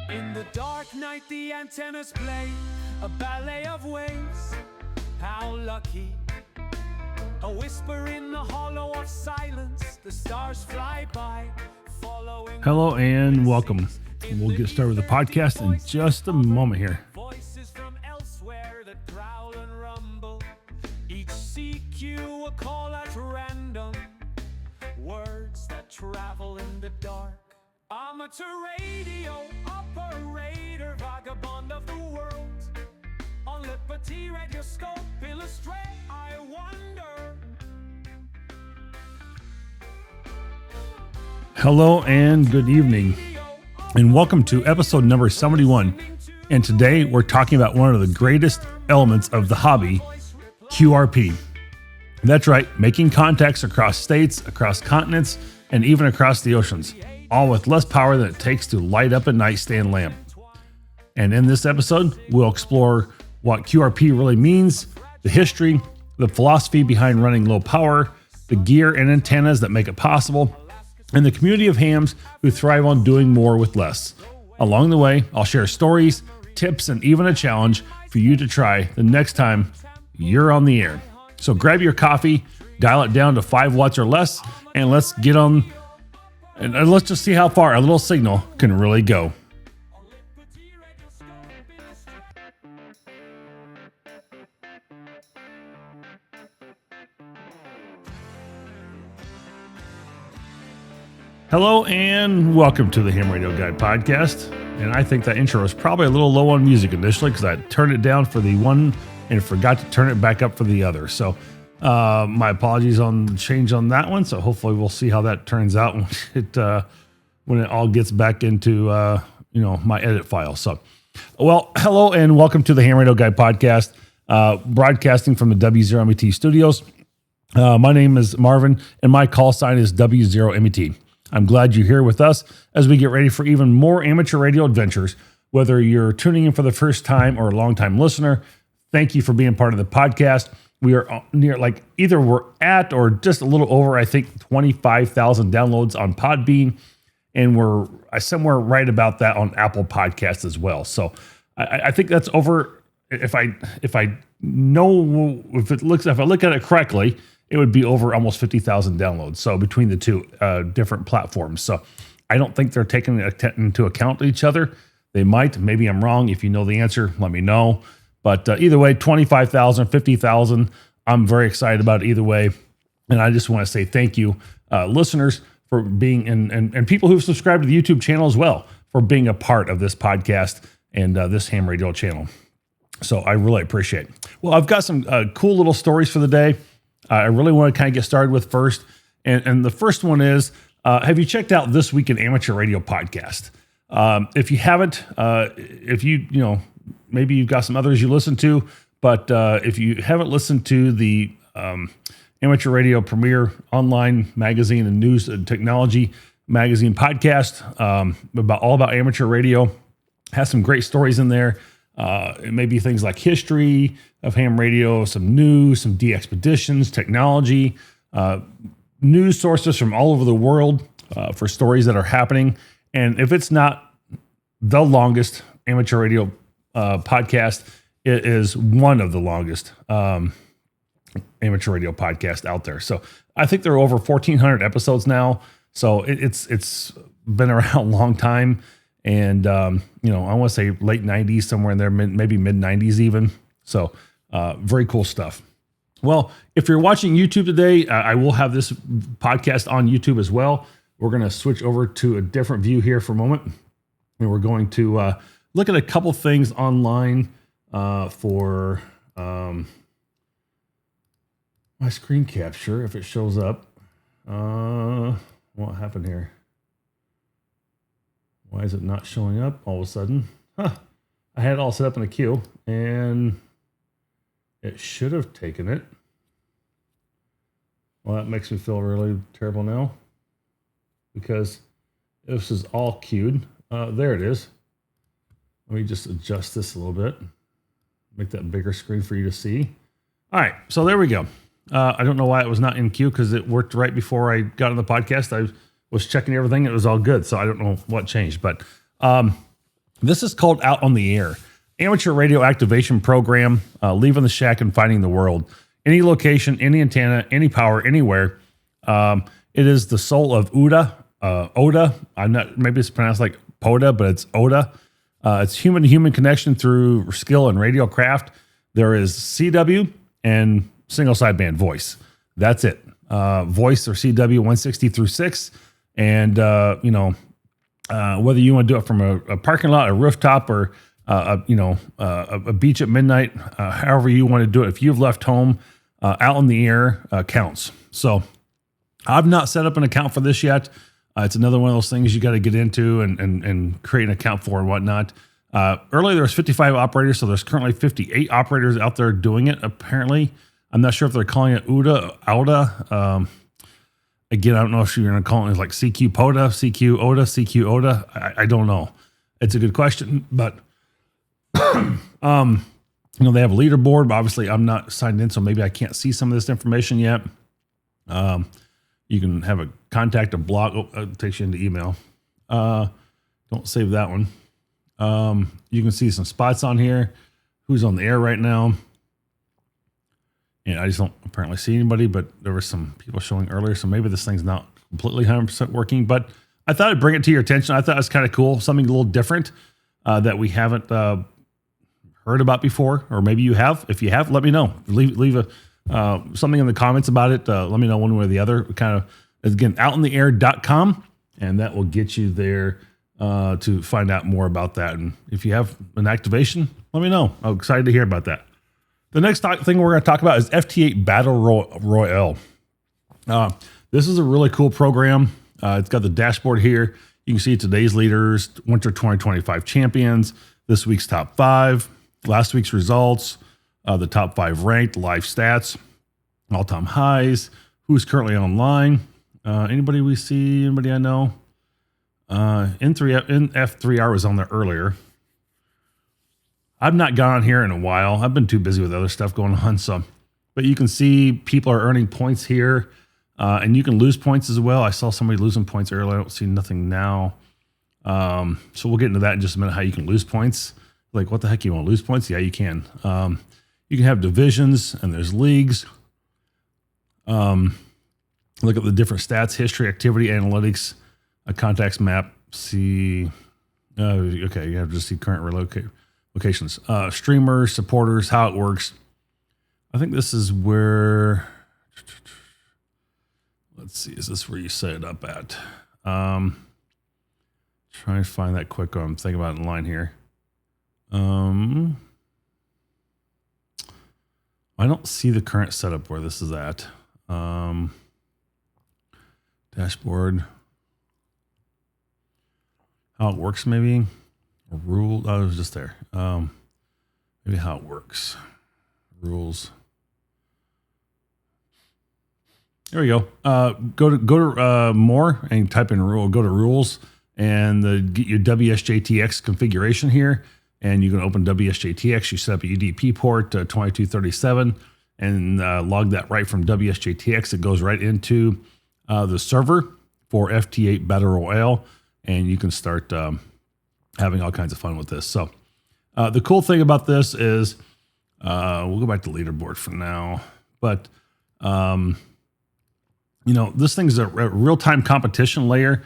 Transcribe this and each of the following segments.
In the dark night, the antennas play a ballet of waves. How lucky. A whisper in the hollow of silence. The stars fly by, following. Hello and welcome. We'll get started with the podcast in just a moment here. Voices from elsewhere that prowl and rumble. Each CQ a call at random. Words that travel in the dark. Amateur radio operator, vagabond of the world. On Liberty Radio Scope, illustrate, I wonder. Hello and good evening, and welcome to episode number 71. And today we're talking about one of the greatest elements of the hobby, QRP. That's right, making contacts across states, across continents, and even across the oceans, all with less power than it takes to light up a nightstand lamp. And in this episode, we'll explore what QRP really means, the history, the philosophy behind running low power, the gear and antennas that make it possible, and the community of hams who thrive on doing more with less. Along the way, I'll share stories, tips, and even a challenge for you to try the next time you're on the air. So grab your coffee, dial it down to 5 watts or less, and let's get on, and let's just see how far a little signal can really go. Hello and welcome to the Ham Radio Guy podcast. And I think that intro was probably a little low on music initially because I turned it down for the one and forgot to turn it back up for the other. So my apologies on the change on that one. So hopefully we'll see how that turns out when it all gets back into my edit file. So, well, hello and welcome to the Ham Radio Guy podcast, broadcasting from the W0MET studios. My name is Marvin and my call sign is W0MET. I'm glad you're here with us as we get ready for even more amateur radio adventures. Whether you're tuning in for the first time or a longtime listener, thank you for being part of the podcast. We are near, either we're at or just a little over, I think, 25,000 downloads on Podbean, and we're somewhere right about that on Apple Podcasts as well. So I think that's over. If I look at it correctly, it would be over almost 50,000 downloads. So between the two different platforms. So I don't think they're taking into account each other. They might. Maybe I'm wrong. If you know the answer, let me know. But either way, 25,000, 50,000, I'm very excited about it either way. And I just want to say thank you, listeners, for being, and people who've subscribed to the YouTube channel as well, for being a part of this podcast and this ham radio channel. So I really appreciate it. Well, I've got some cool little stories for the day. I really want to kind of get started with first. And the first one is, have you checked out This Week in Amateur Radio podcast? If you haven't, maybe you've got some others you listen to, but if you haven't listened to the Amateur Radio Premier online magazine and news and technology magazine podcast all about amateur radio, has some great stories in there. It may be things like history of ham radio, some news, some de-expeditions, technology, news sources from all over the world for stories that are happening. And if it's not the longest amateur radio podcast, it is one of the longest amateur radio podcasts out there. So I think there are over 1,400 episodes now. So it's been around a long time. And, I want to say late 90s, somewhere in there, maybe mid 90s even. So very cool stuff. Well, if you're watching YouTube today, I will have this podcast on YouTube as well. We're going to switch over to a different view here for a moment. And we're going to look at a couple things online for my screen capture, if it shows up. What happened here? Why is it not showing up all of a sudden? I had it all set up in a queue, and it should have taken it. Well, that makes me feel really terrible now, because this is all queued. There it is. Let me just adjust this a little bit. Make that bigger screen for you to see. All right, so there we go. I don't know why it was not in queue, because it worked right before I got on the podcast. I was checking everything. It was all good. So I don't know what changed, but This is called Out on the Air, amateur radio activation program, leaving the shack and finding the world. Any location, any antenna, any power, anywhere. It is the soul of Oda. I'm not, maybe it's pronounced like Poda, but it's Oda. It's human-to-human connection through skill and radio craft. There is CW and single sideband voice. That's it. Voice or CW 160 through 6. And, whether you want to do it from a parking lot, a rooftop, or, a beach at midnight, however you want to do it. If you've left home, out in the air counts. So I've not set up an account for this yet. It's another one of those things you got to get into and create an account for and whatnot. Earlier there was 55 operators, so there's currently 58 operators out there doing it. Apparently, I'm not sure if they're calling it Auda. Again, I don't know if you're going to call it like CQ Poda, CQ Oda, CQ Oda. I don't know. It's a good question, but they have a leaderboard. But obviously, I'm not signed in, so maybe I can't see some of this information yet. You can have a contact, a blog. Oh, it takes you into email. Don't save that one. You can see some spots on here. Who's on the air right now? And I just don't apparently see anybody, but there were some people showing earlier, so maybe this thing's not completely 100% working. But I thought I'd bring it to your attention. I thought it was kind of cool, something a little different that we haven't heard about before, or maybe you have. If you have, let me know. Leave a something in the comments about it. Let me know one way or the other. Kind of, again, outintheair.com, and that will get you there to find out more about that. And if you have an activation, let me know. I'm excited to hear about that. The next thing we're going to talk about is FT8 Battle Royale. This is a really cool program. It's got the dashboard here. You can see today's leaders, Winter 2025 champions, this week's top 5, last week's results, the top 5 ranked, live stats, all-time highs, who's currently online. Anybody we see, anybody I know? F3R was on there earlier. I've not gone on here in a while. I've been too busy with other stuff going on. But you can see people are earning points here, and you can lose points as well. I saw somebody losing points earlier. I don't see nothing now. So we'll get into that in just a minute, how you can lose points. Like, what the heck, you want to lose points? Yeah, you can. You can have divisions, and there's leagues. Look at the different stats, history, activity, analytics, a contacts map. See, okay, you have to see current locations, streamers, supporters, how it works. I think this is where, let's see, is this where you set it up at? Try and find that quick. I'm thinking about it in line here. I don't see the current setup where this is at. Dashboard. How it works, maybe. A rule. Oh, it was just there. Maybe how it works. Rules. There we go. Go to more and type in rule. Go to rules and get your WSJTX configuration here. And you can open WSJTX. You set up a UDP port 2237 and log that right from WSJTX. It goes right into the server for FT8 Battle Royale, and you can start having all kinds of fun with this. So the cool thing about this is we'll go back to leaderboard for now, but this thing's a real-time competition layer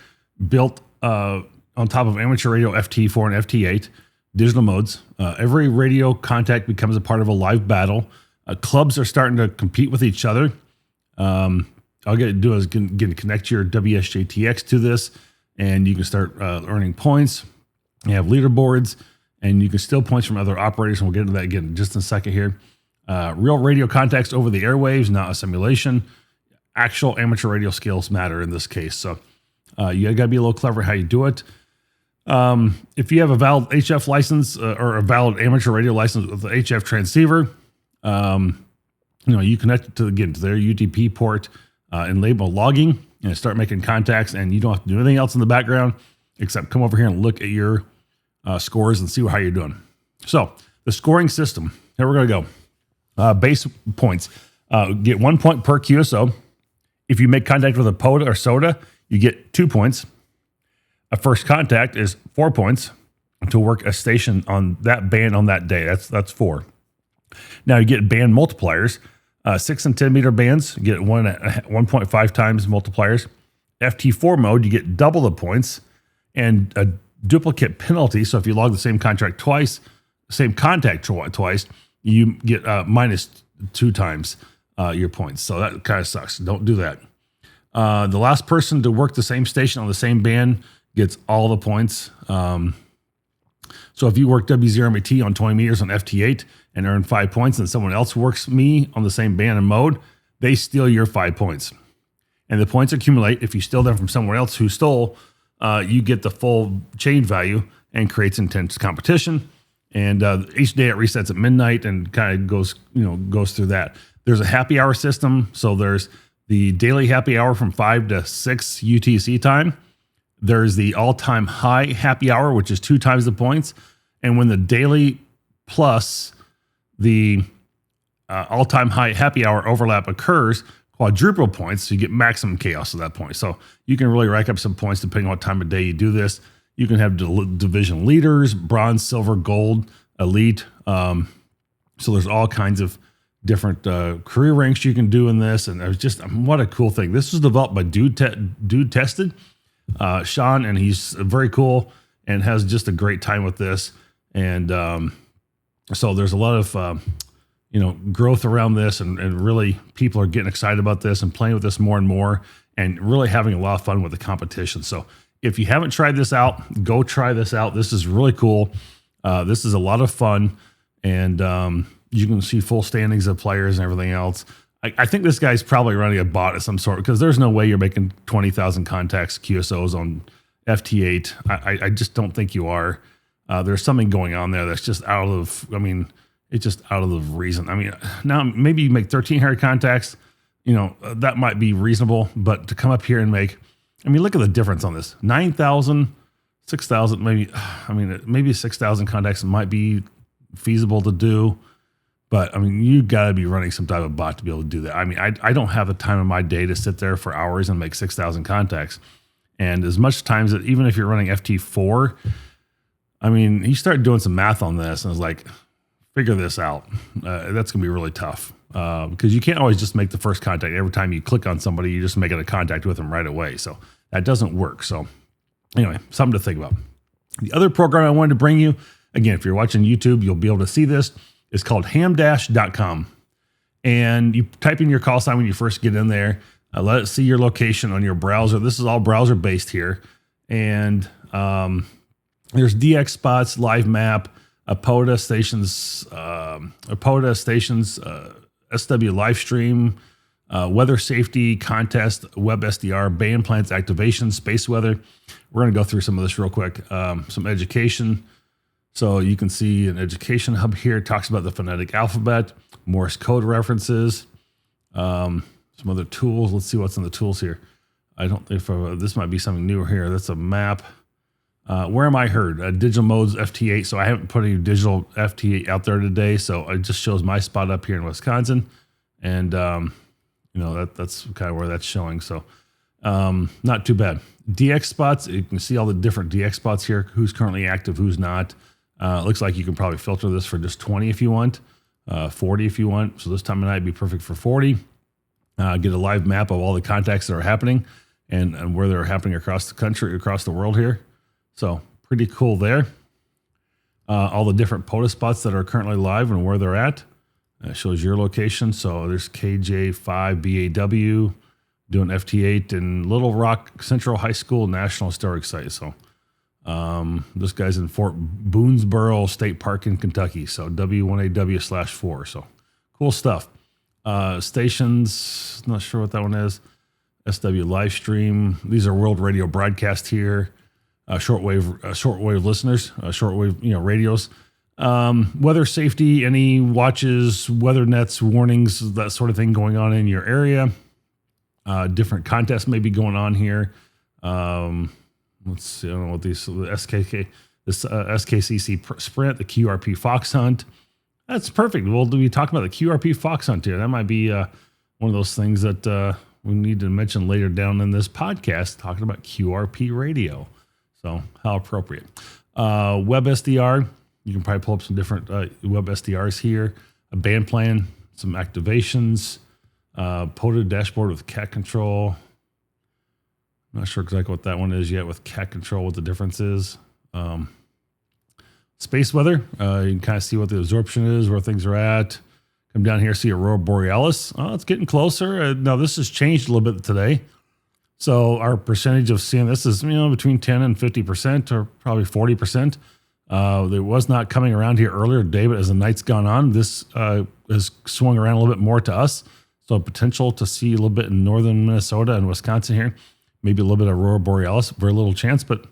built on top of amateur radio FT4 and FT8 digital modes. Every radio contact becomes a part of a live battle. Clubs are starting to compete with each other. All you got to do is connect your WSJTX to this, and you can start earning points. You have leaderboards, and you can steal points from other operators, and we'll get into that again in just a second here. Real radio contacts over the airwaves, not a simulation. Actual amateur radio skills matter in this case. So you got to be a little clever how you do it. If you have a valid HF license or a valid amateur radio license with the HF transceiver, you connect it to their UDP port and label logging and start making contacts, and you don't have to do anything else in the background except come over here and look at your scores and see how you're doing. So the scoring system, here we're going to go. Base points, get 1 point per QSO. If you make contact with a PODA or SODA, you get 2 points. A first contact is 4 points. to work a station on that band on that day. That's 4. Now you get band multipliers. 6 and 10 meter bands, you get 1.5 times multipliers. FT4 mode, you get double the points and a duplicate penalty. So if you log the same contact twice, you get -2 times your points. So that kind of sucks. Don't do that. The last person to work the same station on the same band gets all the points. So if you work W0MAT on 20 meters on FT8 and earn 5 points, and someone else works me on the same band and mode, they steal your 5 points. And the points accumulate. If you steal them from someone else who stole, you get the full chain value and creates intense competition. And each day it resets at midnight and kind of goes through that. There's a happy hour system. So there's the daily happy hour from 5 to 6 UTC time. There's the all-time high happy hour, which is 2 times the points. And when the daily plus the all-time high happy hour overlap occurs, quadruple points, so you get maximum chaos at that point. So you can really rack up some points depending on what time of day you do this. You can have division leaders, bronze, silver, gold, elite. So there's all kinds of different career ranks you can do in this. And it was just, what a cool thing. This was developed by Dude Tested, Sean, and he's very cool and has just a great time with this. And so there's a lot of, growth around this, and really people are getting excited about this and playing with this more and more and really having a lot of fun with the competition. So if you haven't tried this out, go try this out. This is really cool. This is a lot of fun, and you can see full standings of players and everything else. I think this guy's probably running a bot of some sort, because there's no way you're making 20,000 contacts QSOs on FT8. I just don't think you are. There's something going on there that's just it's just out of the reason. Now maybe you make 1,300 contacts, that might be reasonable, but to come up here and make, look at the difference on this. 9,000, 6,000, maybe 6,000 contacts might be feasible to do, but you gotta be running some type of bot to be able to do that. I don't have the time of my day to sit there for hours and make 6,000 contacts. And as much times that, even if you're running FT4, he started doing some math on this and was like, figure this out. That's going to be really tough because you can't always just make the first contact. Every time you click on somebody, you're just making a contact with them right away. So that doesn't work. So anyway, something to think about. The other program I wanted to bring you, again, if you're watching YouTube, you'll be able to see this. It's called hamdash.com. And you type in your call sign when you first get in there. Let it see your location on your browser. This is all browser based here. And there's DX spots, live map, APODA stations, SW live stream, weather safety, contest, web SDR, band plans, activation, space weather. We're going to go through some of this real quick. Some education. So you can see an education hub here. It talks about the phonetic alphabet, Morse code references, some other tools. Let's see what's in the tools here. I don't think this might be something new here. That's a map. Where am I heard? Digital modes FT8. So I haven't put any digital FT8 out there today. So it just shows my spot up here in Wisconsin. And, that's kind of where that's showing. So not too bad. DX spots. You can see all the different DX spots here. Who's currently active, who's not. It looks like you can probably filter this for just 20 if you want, 40 if you want. So this time of night would be perfect for 40. Get a live map of all the contacts that are happening and where they're happening across the country, across the world here. So pretty cool there. All the different POTUS spots that are currently live and where they're at. It shows your location. So there's KJ5BAW doing FT8 in Little Rock Central High School National Historic Site. So this guy's in Fort Boonesboro State Park in Kentucky. So W1AW/4. So cool stuff. Stations, not sure what that one is. SW live stream. These are world radio broadcast here. Shortwave listeners, shortwave radios, weather safety, any watches, weather nets, warnings, that sort of thing going on in your area. Different contests may be going on here. Let's see, I don't know what these, the SKCC Sprint, the QRP Fox Hunt. That's perfect. We'll be talking about the QRP Fox Hunt here. That might be one of those things that we need to mention later down in this podcast, talking about QRP radio. So how appropriate. Web SDR. You can probably pull up some different web SDRs here. A band plan, some activations, POTA dashboard with cat control. I'm not sure exactly what that one is yet with cat control, what the difference is. Space weather, you can kind of see what the absorption is, where things are at. Come down here, see Aurora Borealis. Oh, it's getting closer. Now, this has changed a little bit today. So our percentage of seeing this is, between 10 and 50%, or probably 40%. It was not coming around here earlier today, but as the night's gone on, this has swung around a little bit more to us. So potential to see a little bit in northern Minnesota and Wisconsin here. Maybe a little bit of Aurora Borealis, very little chance, but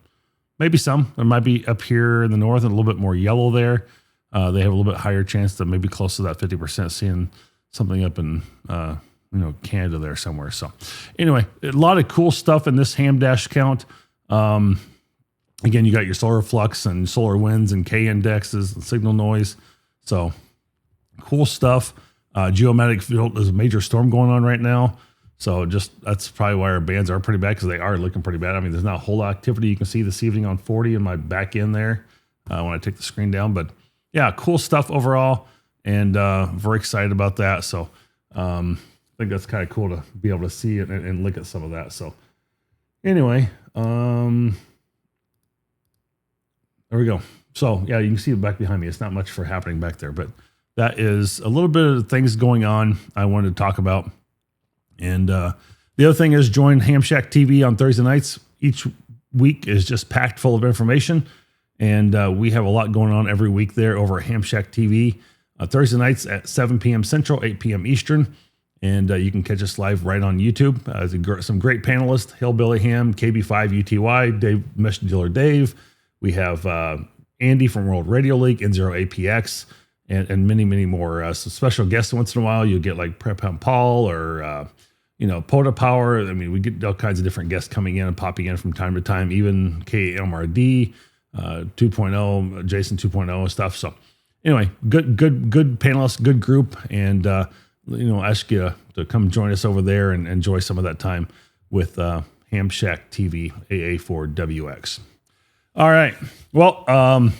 maybe some. There might be up here in the north and a little bit more yellow there. They have a little bit higher chance to maybe close to that 50% seeing something up in Canada there somewhere. So anyway, a lot of cool stuff in this ham dash count. Again, you got your solar flux and solar winds and K indexes and signal noise. So cool stuff. Geomagnetic field, there's a major storm going on right now. So that's probably why our bands are pretty bad, because they are looking pretty bad. I mean, there's not a whole lot of activity you can see this evening on 40 in my back end there when I take the screen down. But yeah, cool stuff overall, and very excited about that. So I think that's kind of cool to be able to see it and look at some of that. So anyway, there we go. So yeah, you can see it back behind me. It's not much for happening back there, but that is a little bit of things going on I wanted to talk about. And the other thing is, join Ham Shack TV on Thursday nights. Each week is just packed full of information. And we have a lot going on every week there over at Ham Shack TV. Thursday nights at 7 p.m. Central, 8 p.m. Eastern. And you can catch us live right on YouTube. Some great panelists: Hillbilly Ham, KB5 UTY, Dave Mesh Dealer Dave. We have Andy from World Radio League, N0APX, and many, many more. Some special guests once in a while. You'll get like Prep Hemp Paul or POTA Power. I mean, we get all kinds of different guests coming in and popping in from time to time, even KMRD 2.0, Jason 2.0 stuff. So anyway, good panelists, good group. And, ask you to come join us over there and enjoy some of that time with Ham Shack TV, AA4WX. All right. Well,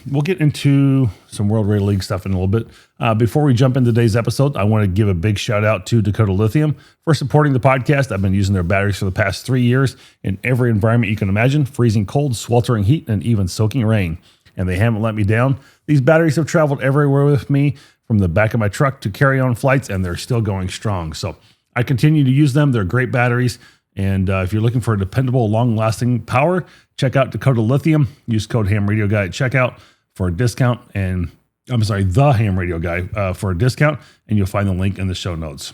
we'll get into some World Radio League stuff in a little bit. Before we jump into today's episode, I want to give a big shout out to Dakota Lithium for supporting the podcast. I've been using their batteries for the past 3 years in every environment you can imagine: freezing cold, sweltering heat, and even soaking rain. And they haven't let me down. These batteries have traveled everywhere with me, from the back of my truck to carry-on flights, and they're still going strong. So I continue to use them. They're great batteries. And if you're looking for dependable, long-lasting power, check out Dakota Lithium. Use code HAMRadioGuy at checkout for a discount. And the Ham Radio Guy for a discount. And you'll find the link in the show notes.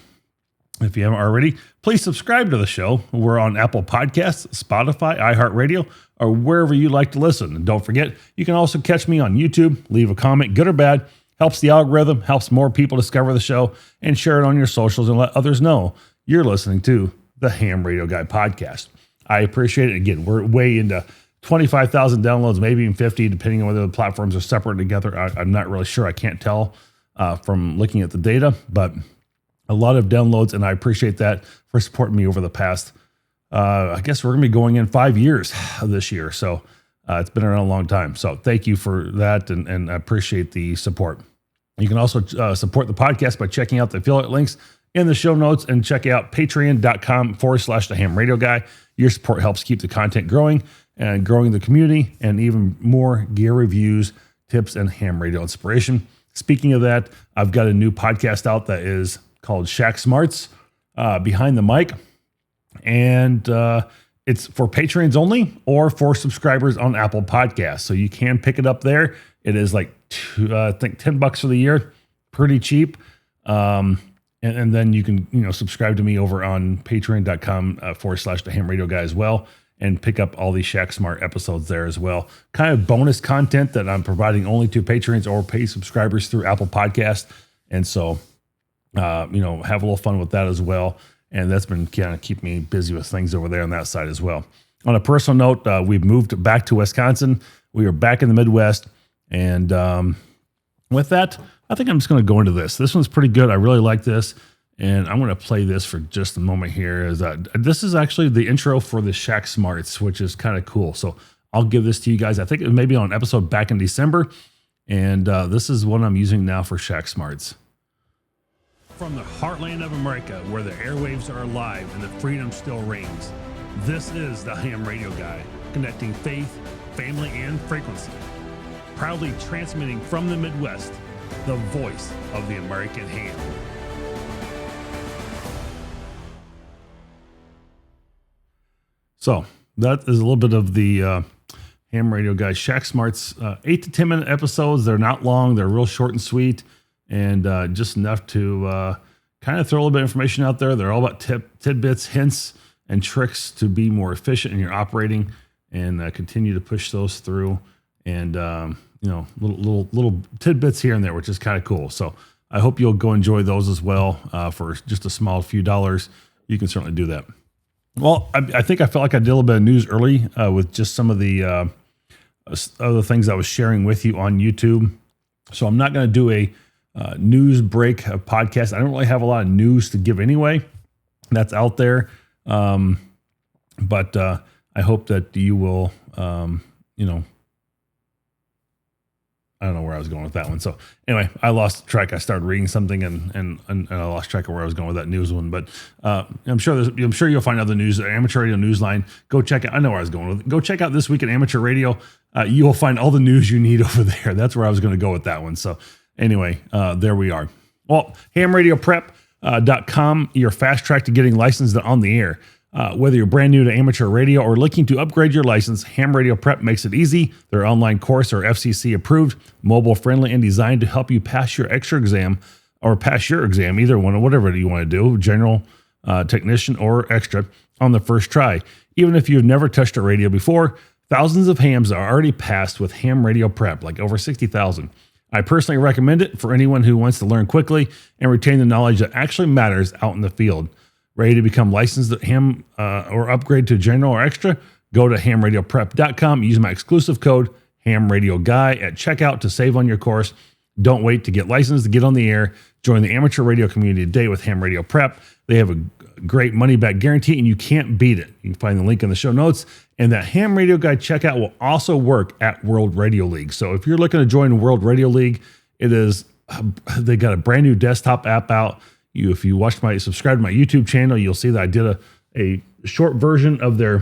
If you haven't already, please subscribe to the show. We're on Apple Podcasts, Spotify, iHeartRadio, or wherever you like to listen. And don't forget, you can also catch me on YouTube. Leave a comment, good or bad. Helps the algorithm, helps more people discover the show, and share it on your socials and let others know you're listening to the Ham Radio Guy podcast. I appreciate it. Again, we're way into 25,000 downloads, maybe even 50, depending on whether the platforms are separate together. I'm not really sure. I can't tell from looking at the data, but a lot of downloads, and I appreciate that for supporting me over the past, I guess we're going to be going in 5 years this year. So it's been around a long time. So thank you for that, and I appreciate the support. You can also support the podcast by checking out the affiliate links in the show notes, and check out patreon.com/the Ham Radio Guy. Your support helps keep the content growing and growing the community, and even more gear reviews, tips, and ham radio inspiration. Speaking of that, I've got a new podcast out that is called Shack Smarts, Behind the Mic. And it's for patrons only, or for subscribers on Apple Podcasts. So you can pick it up there. It is like I think $10 for the year, pretty cheap. And then you can, subscribe to me over on patreon.com/the Ham Radio Guy as well, and pick up all these Shack Smart episodes there as well. Kind of bonus content that I'm providing only to patrons or paid subscribers through Apple Podcast. And so, have a little fun with that as well. And that's been kind of keeping me busy with things over there on that side as well. On a personal note, we've moved back to Wisconsin. We are back in the Midwest. And with that, I think I'm just going to go into this. This one's pretty good. I really like this. And I'm going to play this for just a moment here. This is actually the intro for the Shack Smarts, which is kind of cool. So I'll give this to you guys. I think it was maybe on an episode back in December. And this is what I'm using now for Shack Smarts. From the heartland of America, where the airwaves are alive and the freedom still reigns, this is the Ham Radio Guy, connecting faith, family, and frequency. Proudly transmitting from the Midwest, the voice of the American ham. So that is a little bit of the Ham Radio Guy. Shack Smarts, 8 to 10 minute episodes. They're not long. They're real short and sweet, and just enough to kind of throw a little bit of information out there. They're all about tidbits, hints, and tricks to be more efficient in your operating, and continue to push those through. And little tidbits here and there, which is kind of cool. So I hope you'll go enjoy those as well. For just a small few dollars, you can certainly do that. Well, I think I felt like I did a little bit of news early with just some of the other things I was sharing with you on YouTube. So I'm not going to do a news break podcast. I don't really have a lot of news to give anyway. That's out there. But I hope that you will, I don't know where I was going with that one. So anyway, I lost track. I started reading something and I lost track of where I was going with that news one. But I'm sure you'll find other news. Amateur Radio Newsline. Go check out. I know where I was going with it. Go check out This Week in Amateur Radio. You will find all the news you need over there. That's where I was going to go with that one. So anyway, there we are. Well, hamradioprep.com, your fast track to getting licensed on the air. Whether you're brand new to amateur radio or looking to upgrade your license, Ham Radio Prep makes it easy. Their online course are FCC approved, mobile friendly, and designed to help you pass your extra exam or pass your exam, either one, or whatever you want to do, general, technician, or extra, on the first try. Even if you've never touched a radio before, thousands of hams are already passed with Ham Radio Prep, like over 60,000. I personally recommend it for anyone who wants to learn quickly and retain the knowledge that actually matters out in the field. Ready to become licensed at ham or upgrade to general or extra? Go to hamradioprep.com. Use my exclusive code HAMRadioGuy at checkout to save on your course. Don't wait to get licensed to get on the air. Join the amateur radio community today with Ham Radio Prep. They have a great money-back guarantee, and you can't beat it. You can find the link in the show notes. And that Ham Radio Guy checkout will also work at World Radio League. So if you're looking to join World Radio League, they got a brand new desktop app out. If you subscribe to my YouTube channel, you'll see that I did a short version of their,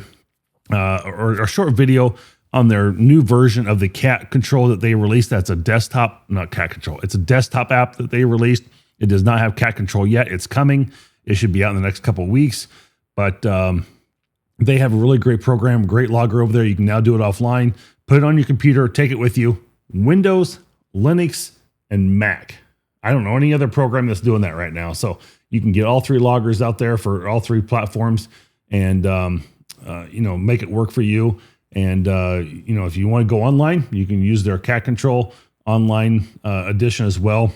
or a short video on their new version of the cat control that they released. That's a desktop, not cat control. It's a desktop app that they released. It does not have cat control yet. It's coming. It should be out in the next couple of weeks, but they have a really great program, great logger over there. You can now do it offline, put it on your computer, take it with you. Windows, Linux, and Mac. I don't know any other program that's doing that right now. So you can get all three loggers out there for all three platforms and, make it work for you. And, if you want to go online, you can use their cat control online edition as well.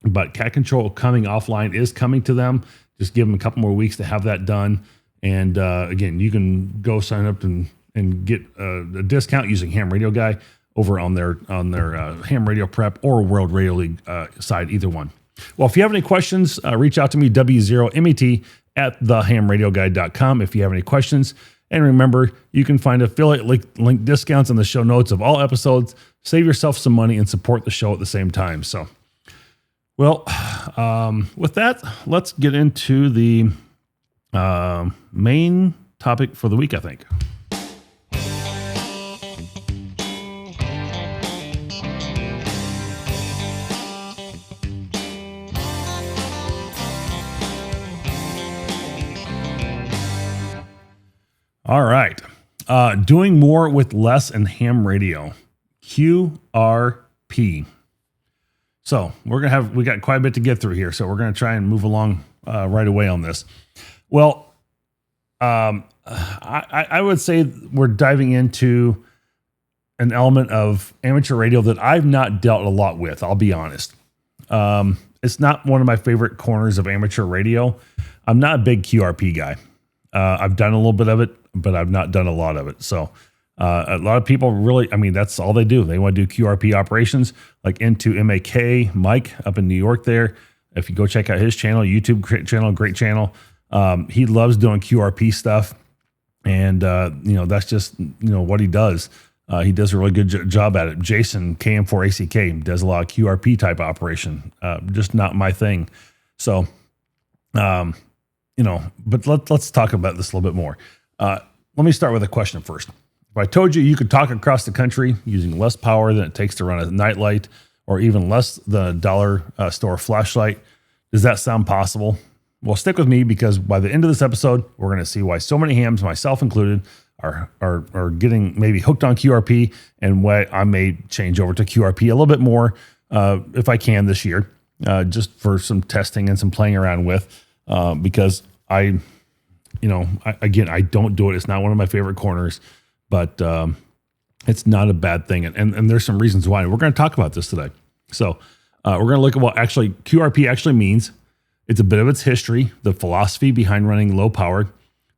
But cat control coming offline is coming to them. Just give them a couple more weeks to have that done. And again, you can go sign up and get a discount using Ham Radio Guy over on their Ham Radio Prep or World Radio League side, either one. Well, if you have any questions, reach out to me, W0MET at thehamradioguy.com if you have any questions. And remember, you can find affiliate link discounts in the show notes of all episodes. Save yourself some money and support the show at the same time. So, well, with that, let's get into the main topic for the week, I think. All right. Doing more with less in ham radio. QRP. So we got quite a bit to get through here. So we're going to try and move along right away on this. Well, I would say we're diving into an element of amateur radio that I've not dealt a lot with. I'll be honest. It's not one of my favorite corners of amateur radio. I'm not a big QRP guy. I've done a little bit of it, but I've not done a lot of it. So a lot of people really, that's all they do. They want to do QRP operations, like into MAK Mike up in New York there. If you go check out his channel, YouTube channel, great channel. He loves doing QRP stuff. And, that's just, what he does. He does a really good job at it. Jason, KM4ACK, does a lot of QRP type operation. Just not my thing. So, but let's talk about this a little bit more. Let me start with a question first. If I told you could talk across the country using less power than it takes to run a nightlight, or even less than a dollar store flashlight, does that sound possible? Well, stick with me, because by the end of this episode, we're going to see why so many hams, myself included, are getting maybe hooked on QRP, and why I may change over to QRP a little bit more if I can this year, just for some testing and some playing around with, because I don't do it. It's not one of my favorite corners, but it's not a bad thing. And there's some reasons why. We're going to talk about this today. So we're going to look at what actually QRP actually means. It's a bit of its history, the philosophy behind running low power,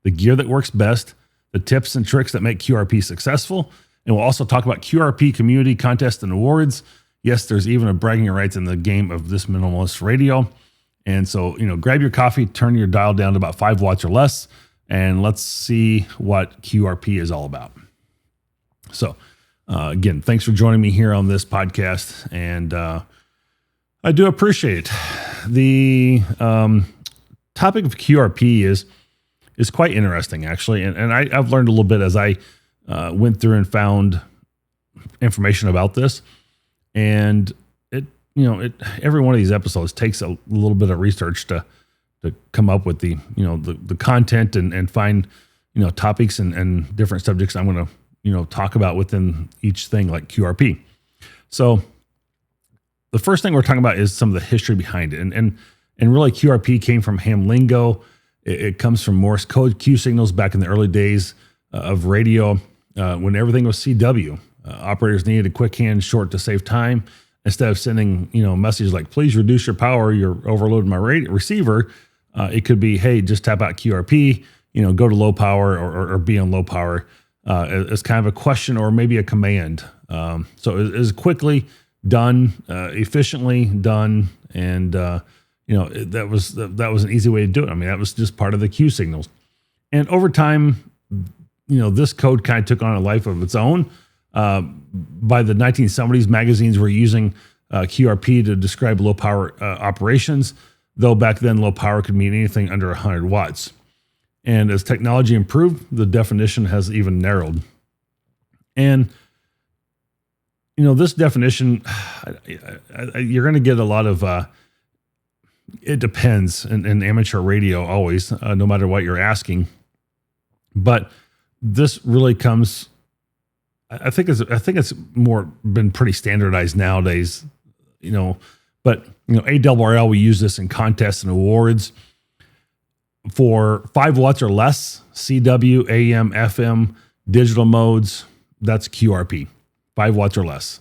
the gear that works best, the tips and tricks that make QRP successful. And we'll also talk about QRP community contests and awards. Yes, there's even a bragging rights in the game of this minimalist radio. And so, grab your coffee, turn your dial down to about 5 watts or less, and let's see what QRP is all about. So, again, thanks for joining me here on this podcast, and I do appreciate it. The topic of QRP is quite interesting, actually, and I've learned a little bit as I went through and found information about this, and every one of these episodes takes a little bit of research to come up with the content and find topics and different subjects I'm going to talk about within each thing, like QRP. So the first thing we're talking about is some of the history behind it, and really QRP came from ham lingo. It comes from Morse code Q signals back in the early days of radio, when everything was CW. Operators needed a quick hand short to save time. Instead of sending messages like, please reduce your power, you're overloading my receiver, it could be, hey, just tap out QRP, go to low power, or be on low power, as kind of a question or maybe a command. So it is quickly done, efficiently done, and that was an easy way to do it. I mean, that was just part of the Q signals. And over time, this code kind of took on a life of its own. By the 1970s, magazines were using QRP to describe low power operations, though back then low power could mean anything under 100 watts. And as technology improved, the definition has even narrowed. And this definition, you're going to get a lot of it depends in amateur radio always, no matter what you're asking. But this really comes, I think it's more been pretty standardized nowadays, but ARRL, we use this in contests and awards for 5 watts or less, CW, AM, FM, digital modes. That's QRP, 5 watts or less.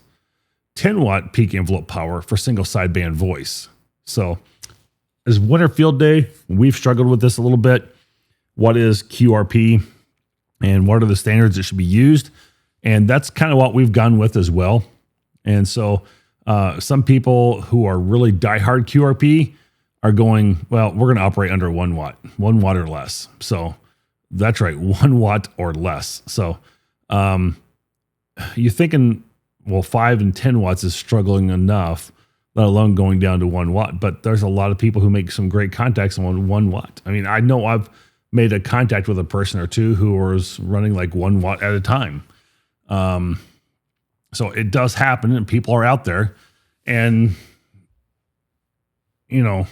10 watt peak envelope power for single sideband voice. So as winter field day, we've struggled with this a little bit. What is QRP and what are the standards that should be used? And that's kind of what we've gone with as well. And so some people who are really diehard QRP are going, well, we're going to operate under 1 watt or less. So that's right, 1 watt or less. So you're thinking, well, 5 and 10 watts is struggling enough, let alone going down to 1 watt. But there's a lot of people who make some great contacts on 1 watt. I mean, I know I've made a contact with a person or two who was running like 1 watt at a time. So it does happen, and people are out there, and a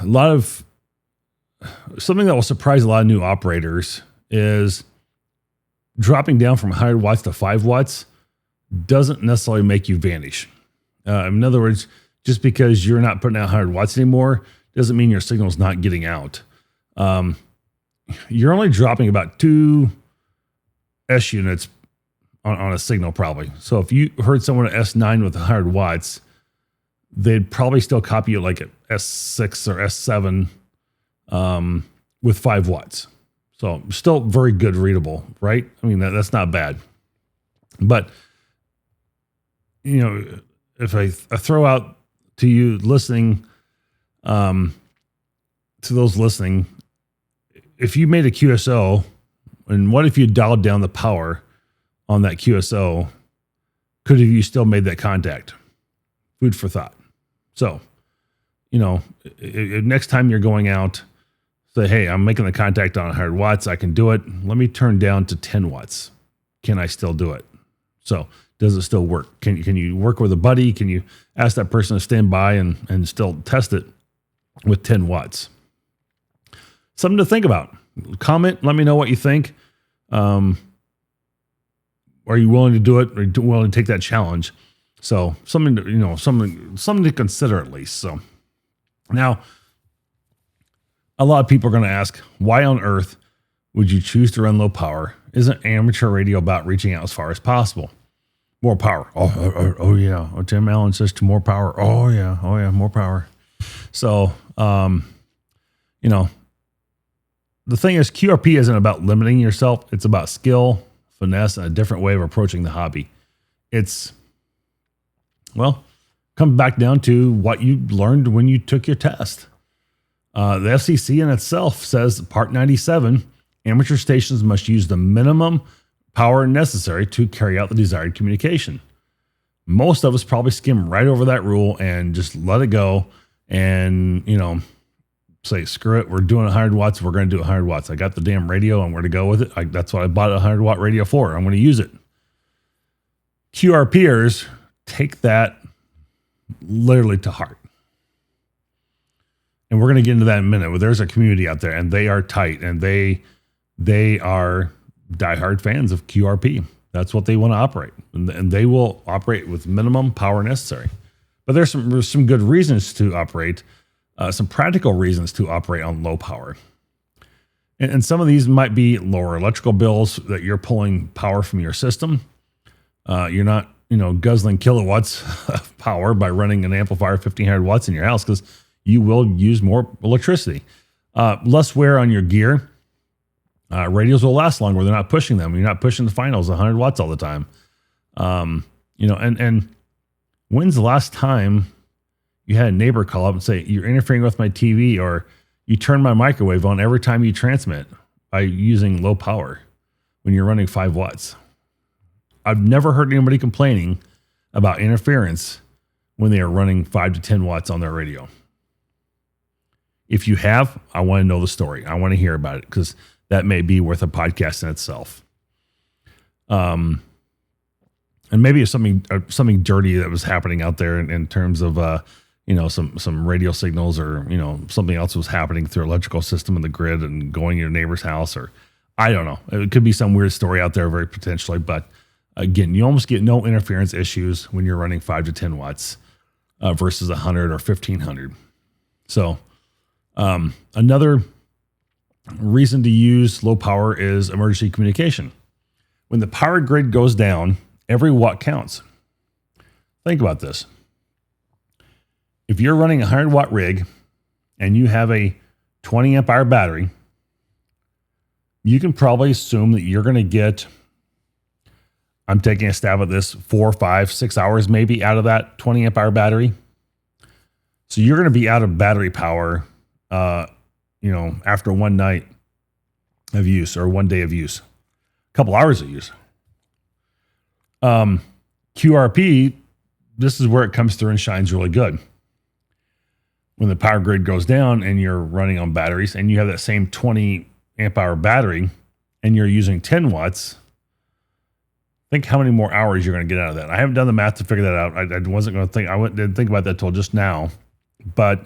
lot of something that will surprise a lot of new operators is dropping down from 100 watts to 5 watts doesn't necessarily make you vanish. In other words, just because you're not putting out 100 watts anymore doesn't mean your signal's not getting out. You're only dropping about 2 S units on a signal probably. So if you heard someone at S9 with 100 watts, they'd probably still copy you like at S6 or S7 with 5 watts. So still very good readable, right? I mean, that's not bad. But, if I throw out to you listening, to those listening, if you made a QSO, and what if you dialed down the power on that QSO? Could have you still made that contact? Food for thought. So, next time you're going out, say, hey, I'm making the contact on 100 watts. I can do it. Let me turn down to 10 watts. Can I still do it? So does it still work? Can you work with a buddy? Can you ask that person to stand by and still test it with 10 watts? Something to think about. Comment. Let me know what you think. Are you willing to do it? Are you willing to take that challenge? So something to consider at least. So now, a lot of people are going to ask, why on earth would you choose to run low power? Isn't amateur radio about reaching out as far as possible? More power. Oh yeah. Oh, Tim Allen says to more power. Oh yeah, more power. So, the thing is, QRP isn't about limiting yourself. It's about skill, finesse, and a different way of approaching the hobby. Comes back down to what you learned when you took your test. The FCC in itself says, Part 97, amateur stations must use the minimum power necessary to carry out the desired communication. Most of us probably skim right over that rule and just let it go and, say, screw it, we're doing 100 watts, we're going to do 100 watts. I got the damn radio, I'm going to go with it. That's what I bought a 100 watt radio for. I'm going to use it. QRPers take that literally to heart. And we're going to get into that in a minute. But there's a community out there, and they are tight, and they are diehard fans of QRP. That's what they want to operate, and they will operate with minimum power necessary. But there's some good reasons to operate, some practical reasons to operate on low power. And some of these might be lower electrical bills, that you're pulling power from your system. You're not, guzzling kilowatts of power by running an amplifier 1500 watts in your house, because you will use more electricity. Less wear on your gear. Radios will last longer. They're not pushing them. You're not pushing the finals 100 watts all the time. And when's the last time you had a neighbor call up and say, you're interfering with my TV, or you turn my microwave on every time you transmit by using low power when you're running 5 watts? I've never heard anybody complaining about interference when they are running 5 to 10 watts on their radio. If you have, I want to know the story. I want to hear about it, because that may be worth a podcast in itself. And maybe it's something dirty that was happening out there in terms of some radio signals, or something else was happening through electrical system in the grid and going to your neighbor's house, or I don't know. It could be some weird story out there, very potentially. But again, you almost get no interference issues when you're running 5 to 10 watts versus 100 or 1500. So another reason to use low power is emergency communication. When the power grid goes down, every watt counts. Think about this. If you're running a 100 watt rig and you have a 20 amp hour battery, you can probably assume that you're going to get, I'm taking a stab at this, 4, 5, 6 hours maybe out of that 20 amp hour battery. So you're going to be out of battery power after one night of use, or one day of use, a couple hours of use. QRP, this is where it comes through and shines really good. When the power grid goes down and you're running on batteries, and you have that same 20 amp hour battery and you're using 10 watts, think how many more hours you're going to get out of that. I haven't done the math to figure that out. I wasn't going to think, didn't think about that till just now, but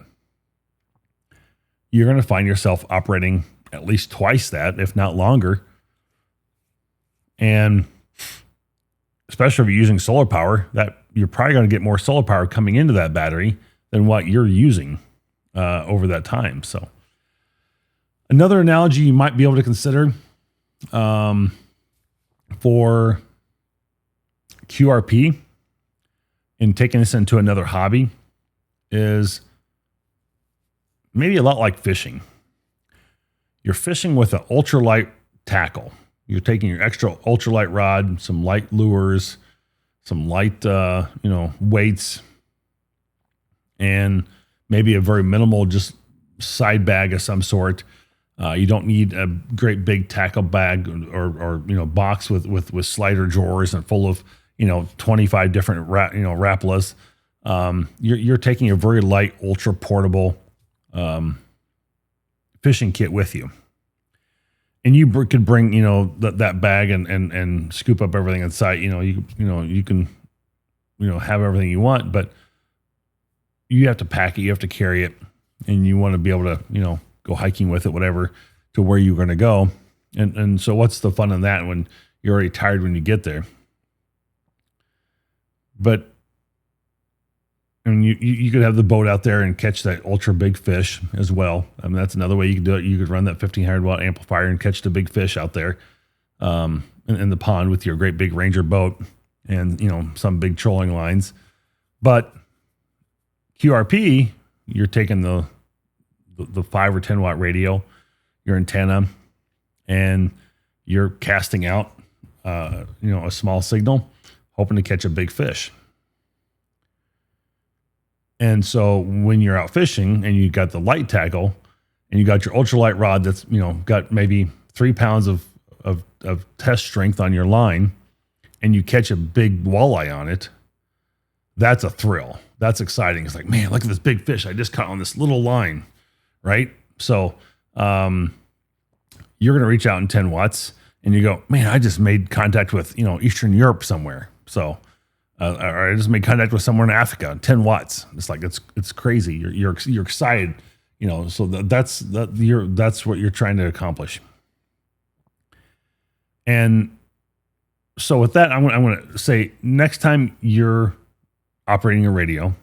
you're going to find yourself operating at least twice that, if not longer. And especially if you're using solar power, that you're probably going to get more solar power coming into that battery than what you're using over that time. So another analogy you might be able to consider for QRP and taking this into another hobby is maybe a lot like fishing. You're fishing with an ultralight tackle. You're taking your extra ultralight rod, some light lures, some light, weights, and maybe a very minimal just side bag of some sort. You don't need a great big tackle bag or box with slider drawers and full of 25 different Rapalas. You're taking a very light, ultra portable fishing kit with you, and you could bring that bag and scoop up everything inside. You can have everything you want, but you have to pack it, you have to carry it, and you want to be able to go hiking with it, whatever, to where you're going to go. And so what's the fun in that when you're already tired when you get there? But you could have the boat out there and catch that ultra big fish as well. I mean, that's another way you could do it. You could run that 1500 watt amplifier and catch the big fish out there in the pond with your great big Ranger boat and some big trolling lines. But QRP, you're taking the 5 or 10 watt radio, your antenna, and you're casting out a small signal, hoping to catch a big fish. And so when you're out fishing and you got the light tackle and you got your ultralight rod that's got maybe 3 pounds of test strength on your line, and you catch a big walleye on it, that's a thrill. That's exciting. It's like, man, look at this big fish I just caught on this little line, right? So you're going to reach out in 10 watts and you go, man, I just made contact with, Eastern Europe somewhere. So, or I just made contact with somewhere in Africa, 10 watts. It's like, it's crazy. You're excited, so that's what you're trying to accomplish. And so with that, I'm going to say next time you're operating a radio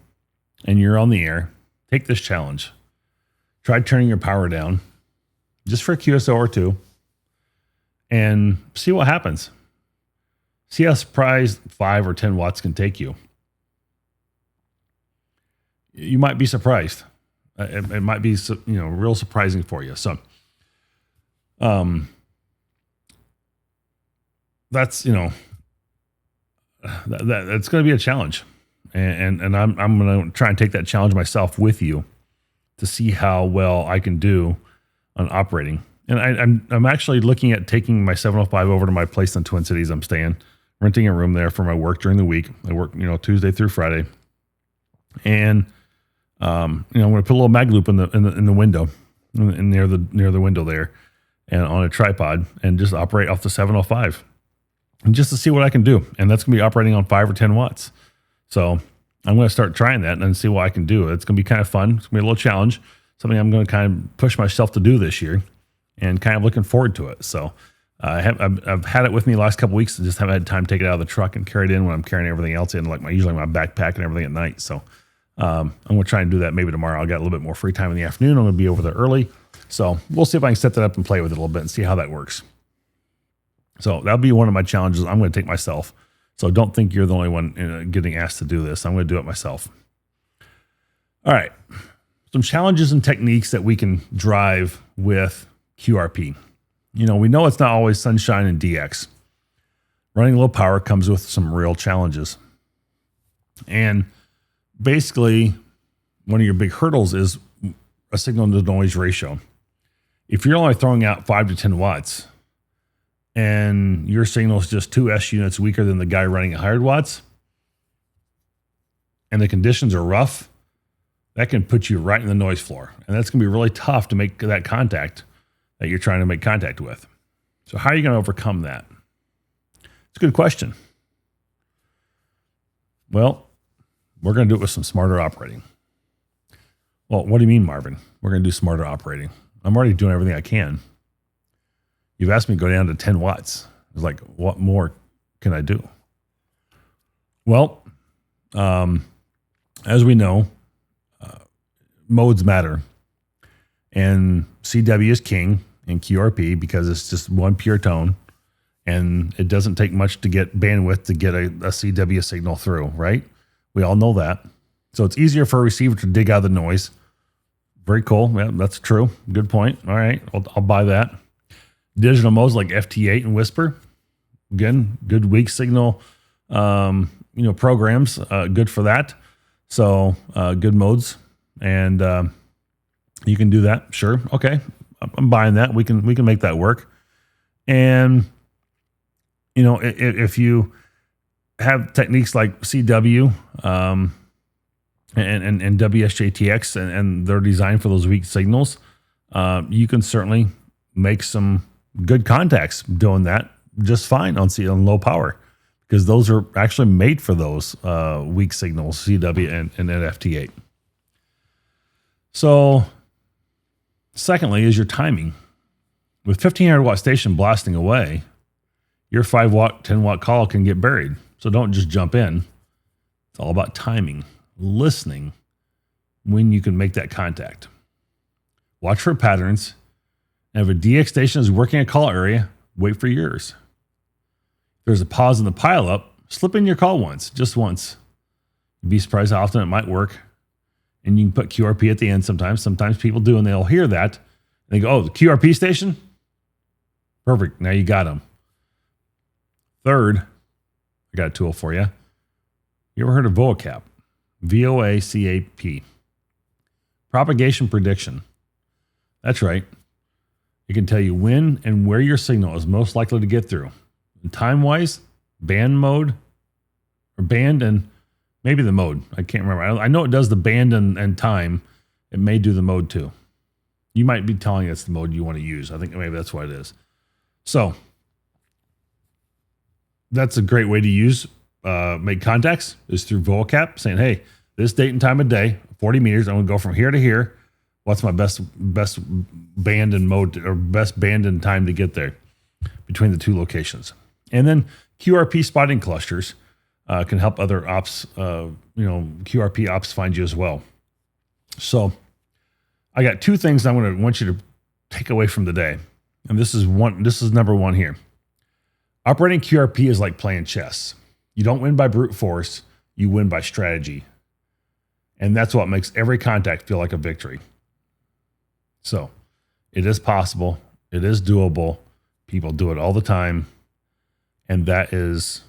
and you're on the air, take this challenge. Try turning your power down just for a QSO or two and see what happens. See how surprised 5 or 10 watts can take you. You might be surprised. It might be, real surprising for you. So, that's, that's going to be a challenge. And I'm going to try and take that challenge myself with you to see how well I can do on operating. And I'm actually looking at taking my 705 over to my place in Twin Cities. I'm staying, renting a room there for my work during the week. I work, Tuesday through Friday. And, I'm going to put a little mag loop in the window, near the window there, and on a tripod, and just operate off the 705, and just to see what I can do. And that's going to be operating on 5 or 10 watts. So I'm going to start trying that and see what I can do. It's going to be kind of fun. It's going to be a little challenge, something I'm going to kind of push myself to do this year, and kind of looking forward to it. So I've had it with me the last couple of weeks. I just haven't had time to take it out of the truck and carry it in when I'm carrying everything else in, like usually my backpack and everything at night. So I'm going to try and do that maybe tomorrow. I'll get a little bit more free time in the afternoon. I'm going to be over there early. So we'll see if I can set that up and play with it a little bit and see how that works. So that'll be one of my challenges I'm going to take myself. So don't think you're the only one getting asked to do this. I'm going to do it myself. All right. Some challenges and techniques that we can drive with QRP. We know it's not always sunshine and DX. Running low power comes with some real challenges. And basically, one of your big hurdles is a signal to noise ratio. If you're only throwing out 5 to 10 watts and your signal is just 2 S units weaker than the guy running at 100 watts, and the conditions are rough, that can put you right in the noise floor. And that's going to be really tough to make that contact that you're trying to make contact with. So how are you going to overcome that? It's a good question. Well, we're going to do it with some smarter operating. Well, what do you mean, Marvin? We're going to do smarter operating. I'm already doing everything I can. You've asked me to go down to 10 watts. It's like, what more can I do? Well, as we know, modes matter. And CW is king in QRP because it's just one pure tone. And it doesn't take much to get bandwidth to get a CW signal through, right? We all know that. So it's easier for a receiver to dig out of the noise. Very cool. Yeah, that's true. Good point. All right. I'll buy that. Digital modes like FT8 and Whisper. Again, good weak signal, programs, good for that. So good modes. And you can do that. Sure. Okay. I'm buying that. We can make that work. And if you have techniques like CW and WSJTX and they're designed for those weak signals, you can certainly make some good contacts doing that just fine on low power, because those are actually made for those weak signals, CW and NFT8. So secondly is your timing. With 1500 watt station blasting away, your 5 watt, 10 watt call can get buried. So don't just jump in. It's all about timing, listening when you can make that contact. Watch for patterns. And if a DX station is working a call area, wait for yours. If there's a pause in the pileup, slip in your call once, just once. You'd be surprised how often it might work. And you can put QRP at the end sometimes. Sometimes people do, and they'll hear that. And they go, oh, the QRP station? Perfect. Now you got them. Third, I got a tool for you. You ever heard of VOACAP? VOACAP. Propagation prediction. That's right. It can tell you when and where your signal is most likely to get through. And time-wise, band mode, or band and maybe the mode. I can't remember. I know it does the band and time. It may do the mode too. You might be telling it's the mode you want to use. I think maybe that's what it is. So that's a great way to use make contacts is through VOACAP, saying, hey, this date and time of day, 40 meters, I'm going to go from here to here. What's my best band and mode, or best band and time to get there between the two locations? And then QRP spotting clusters can help other ops, QRP ops find you as well. So I got two things I want you to take away from today. And this is number one here. Operating QRP is like playing chess. You don't win by brute force, you win by strategy. And that's what makes every contact feel like a victory. So it is possible. It is doable. People do it all the time. And that is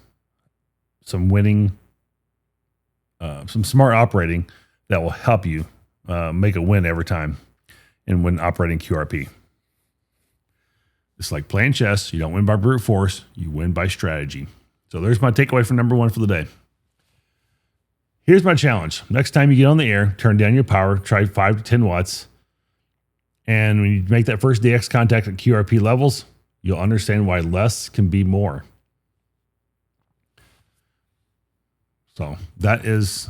some winning, some smart operating that will help you make a win every time and when operating QRP. It's like playing chess. You don't win by brute force. You win by strategy. So there's my takeaway from number one for the day. Here's my challenge. Next time you get on the air, turn down your power, try 5 to 10 watts. And when you make that first DX contact at QRP levels, you'll understand why less can be more. So that is,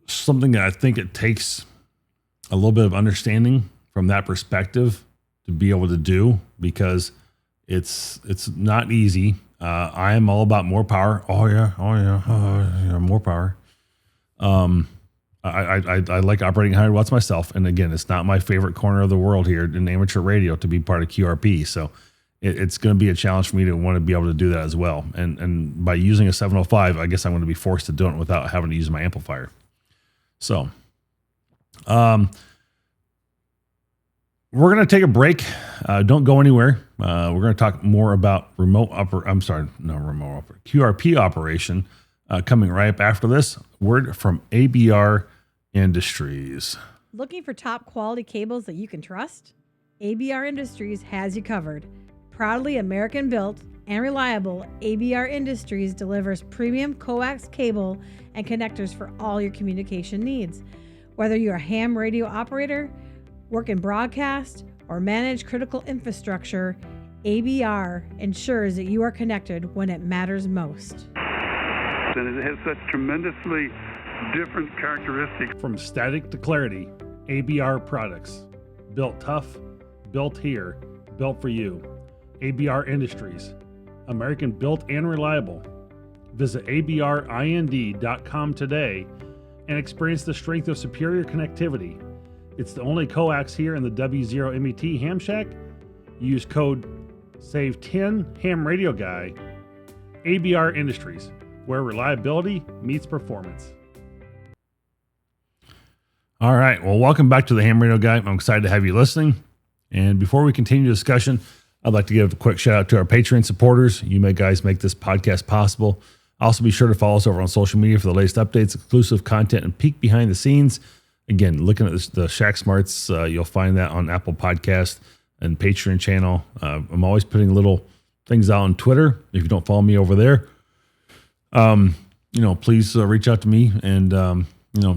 something that I think it takes a little bit of understanding from that perspective to be able to do, because it's not easy. I am all about more power. Oh yeah, more power. I like operating 100 watts myself. And again, it's not my favorite corner of the world here in amateur radio to be part of QRP. So it's going to be a challenge for me to want to be able to do that as well. And by using a 705, I guess I'm going to be forced to do it without having to use my amplifier. So, we're going to take a break. Don't go anywhere. We're going to talk more about QRP operation coming right up after this. Word from ABR Industries. Looking for top quality cables that you can trust? ABR Industries has you covered. Proudly American built and reliable, ABR Industries delivers premium coax cable and connectors for all your communication needs. Whether you're a ham radio operator, work in broadcast, or manage critical infrastructure, ABR ensures that you are connected when it matters most. And it has such tremendously different characteristics. From static to clarity, ABR products. Built tough, built here, built for you. ABR Industries. American built and reliable. Visit abrind.com today and experience the strength of superior connectivity. It's the only coax here in the W0MET Ham Shack. Use code SAVE10 Ham Radio Guy. ABR Industries, where reliability meets performance. All right. Well, welcome back to the Ham Radio Guy. I'm excited to have you listening. And before we continue the discussion, I'd like to give a quick shout out to our Patreon supporters. You guys make this podcast possible. Also, be sure to follow us over on social media for the latest updates, exclusive content, and peek behind the scenes. again, looking at the Shack Smarts, you'll find that on Apple Podcast and Patreon channel. I'm always putting little things out on Twitter. If you don't follow me over there, please reach out to me and,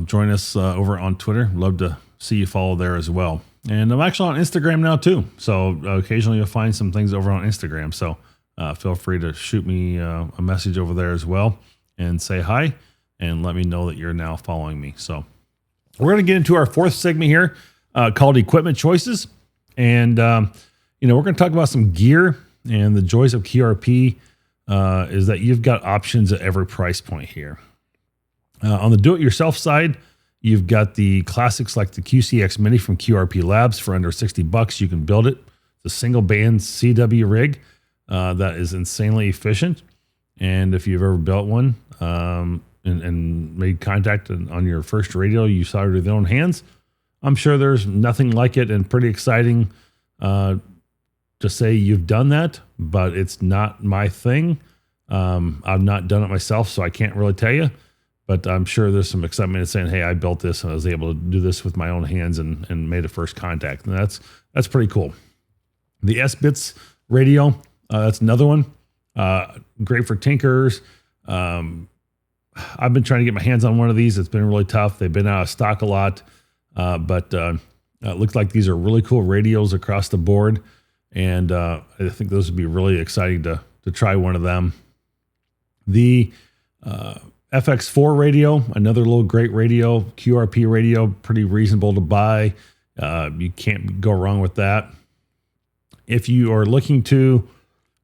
join us over on Twitter. Love to see you follow there as well. And I'm actually on Instagram now too. So occasionally you'll find some things over on Instagram. So feel free to shoot me a message over there as well and say hi and let me know that you're now following me. So we're going to get into our fourth segment here called Equipment Choices. And, we're going to talk about some gear, and the joys of QRP is that you've got options at every price point here. On the do-it-yourself side, you've got the classics like the QCX Mini from QRP Labs for under $60. You can build it. It's a single band CW rig that is insanely efficient. And if you've ever built one and made contact on your first radio, you saw it with your own hands, I'm sure there's nothing like it, and pretty exciting to say you've done that, but it's not my thing. I've not done it myself, so I can't really tell you. But I'm sure there's some excitement in saying, hey, I built this and I was able to do this with my own hands and made a first contact. And that's pretty cool. The S-Bits radio, that's another one. Great for tinkers. I've been trying to get my hands on one of these. It's been really tough. They've been out of stock a lot. But it looks like these are really cool radios across the board. And I think those would be really exciting to try one of them. The FX4 radio, another little great radio, QRP radio, pretty reasonable to buy. You can't go wrong with that. If you are looking to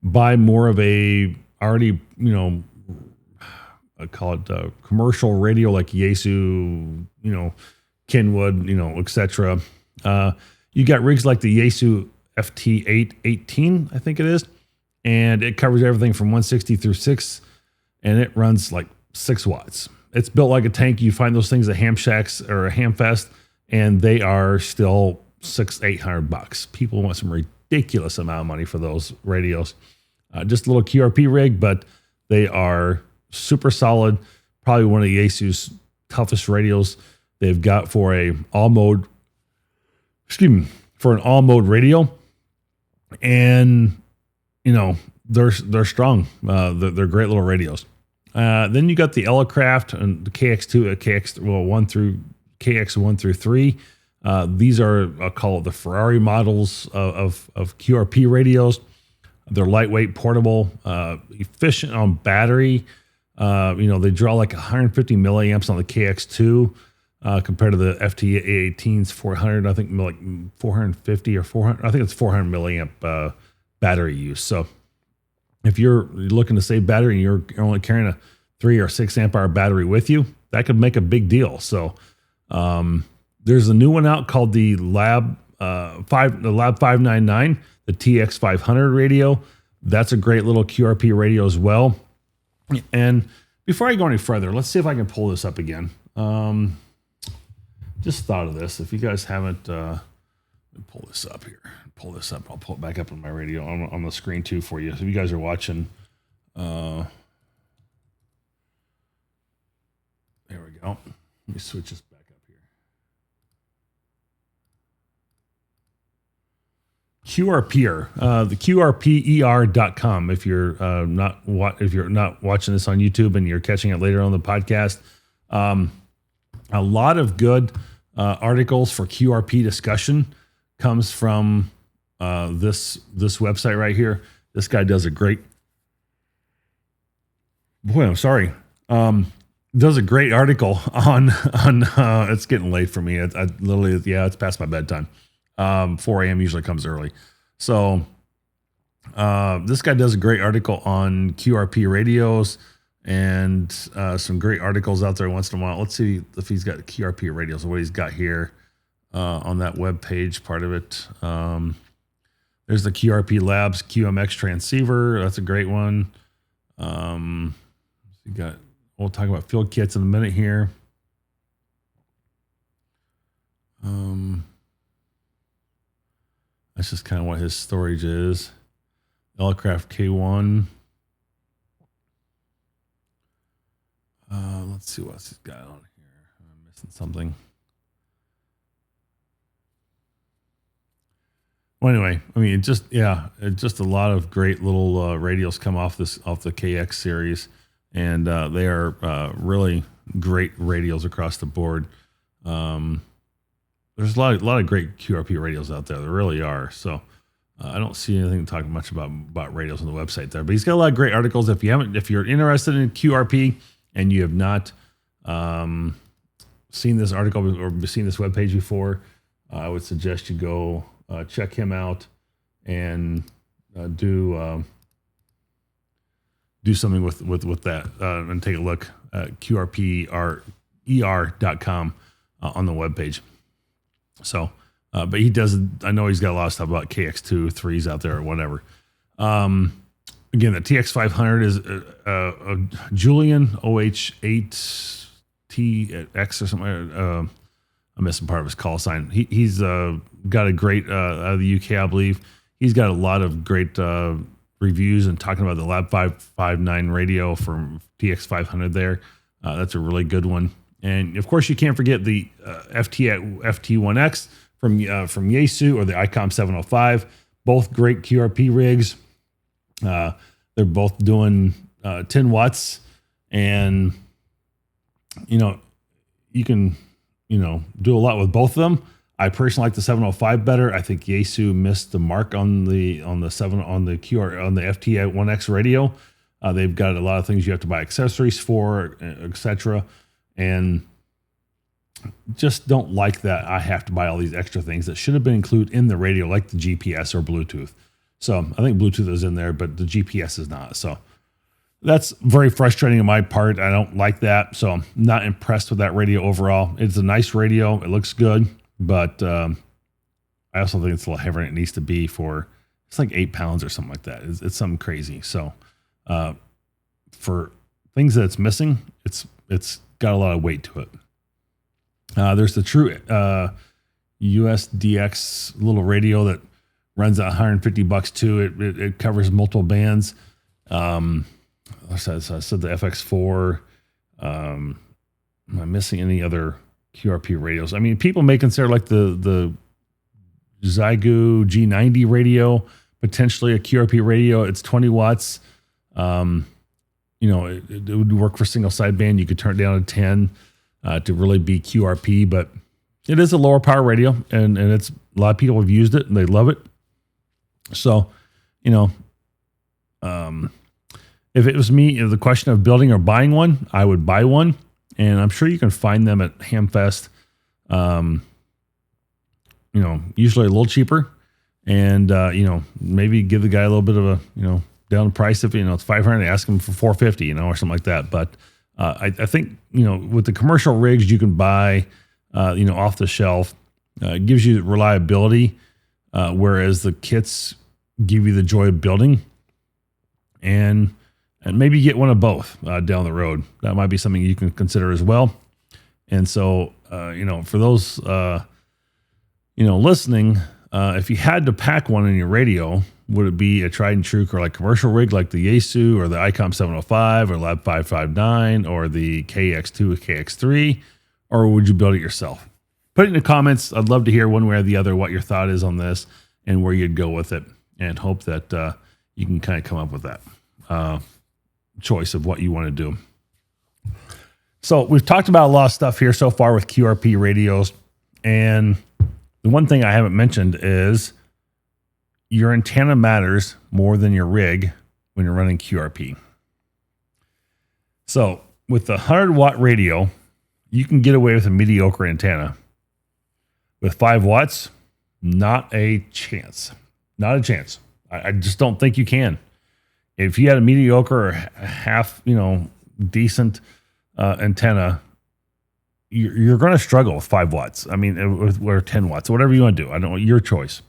buy more of a already, I call it commercial radio like Yaesu, Kenwood, etc. You got rigs like the Yaesu FT818, I think it is, and it covers everything from 160 through 6, and it runs like 6 watts. It's built like a tank. You find those things at Ham Shacks or Ham Fest, and they are still $600-800. People want some ridiculous amount of money for those radios. Just a little QRP rig, but they are super solid. Probably one of the Yaesu's toughest radios they've got for an all mode radio. And they're strong. They're great little radios. Then you got the Elecraft and the KX1 through 3. These are, I'll call it the Ferrari models of QRP radios. They're lightweight, portable, efficient on battery. They draw like 150 milliamps on the KX2 compared to the FT18's 400. I think like 450 or 400. I think it's 400 milliamp battery use. So if you're looking to save battery and you're only carrying a 3 or 6 amp hour battery with you, that could make a big deal. So there's a new one out called the Lab 599, the TX500 radio. That's a great little QRP radio as well. And before I go any further, let's see if I can pull this up again. Just thought of this. If you guys haven't, let me pull this up here. Pull this up. I'll pull it back up on my radio on the screen too for you. So if you guys are watching, there we go. Let me switch this back up here. QRPer, the QRPer.com. If you're not watching this on YouTube and you're catching it later on the podcast, a lot of good articles for QRP discussion comes from this website right here. This guy does a great. Does a great article on it's getting late for me. I literally, it's past my bedtime. 4 a.m. usually comes early. So this guy does a great article on QRP radios and some great articles out there once in a while. Let's see if he's got QRP radios, what he's got here on that web page, part of it. There's the QRP Labs QMX transceiver. That's a great one. We'll talk about field kits in a minute here. That's just kind of what his storage is. Elecraft K1. Let's see what else he's got on here. I'm missing something. Well, anyway, I mean, it's just a lot of great little radios come off the KX series, and they are really great radios across the board. There's a lot of great QRP radios out there. There really are. So I don't see anything to talk much about radios on the website there. But he's got a lot of great articles. If you're interested in QRP and you have not seen this article or seen this webpage before, I would suggest you go check him out and do something with that and take a look at QRPER.com on the webpage. So, but he does. I know he's got a lot of stuff about KX2 3s out there or whatever. Again, the TX500 is a Julian OH8TX or something. I'm missing part of his call sign. He's got a great out of the UK, I believe. He's got a lot of great reviews and talking about the Lab 559 radio from TX500 there. That's a really good one. And of course, you can't forget the FT1X from Yaesu or the ICOM 705. Both great QRP rigs. They're both doing 10 watts, and you can do a lot with both of them. I personally like the 705 better. I think Yaesu missed the mark on the FT1X radio. They've got a lot of things you have to buy accessories for, etc. And just don't like that I have to buy all these extra things that should have been included in the radio, like the GPS or Bluetooth. So I think Bluetooth is in there, but the GPS is not. So that's very frustrating on my part. I don't like that. So I'm not impressed with that radio overall. It's a nice radio. It looks good, but I also think it's a little heavier than it needs to be it's like 8 pounds or something like that. It's something crazy. So for things that it's missing, it's got a lot of weight to it. There's the true USDX little radio that runs at $150 too. It covers multiple bands. I said the FX4. Am I missing any other QRP radios? I mean, people may consider like the Xiegu G90 radio potentially a QRP radio. It's 20 watts. It would work for single sideband. You could turn it down to 10 to really be QRP, but it is a lower power radio, and it's a lot of people have used it and they love it. So, if it was me, the question of building or buying one, I would buy one, and I'm sure you can find them at Hamfest. Usually a little cheaper, and maybe give the guy a little bit of a down the price. If it's $500, ask him for $450, or something like that. But I think with the commercial rigs you can buy, off the shelf, it gives you reliability, whereas the kits give you the joy of building, and maybe get one of both down the road. That might be something you can consider as well. And so, for those listening, if you had to pack one in your radio, would it be a tried and true or like commercial rig like the Yaesu or the ICOM 705 or Lab 559 or the KX2 or KX3, or would you build it yourself? Put it in the comments. I'd love to hear one way or the other what your thought is on this and where you'd go with it, and hope that you can kind of come up with that choice of what you want to do. So we've talked about a lot of stuff here so far with QRP radios, and the one thing I haven't mentioned is your antenna matters more than your rig when you're running QRP. So with the 100-watt radio, you can get away with a mediocre antenna. With 5 watts, not a chance. Not a chance. I just don't think you can. If you had a mediocre or half, decent antenna, you're going to struggle with 5 watts. I mean, or 10 watts, whatever you want to do. I don't know, your choice.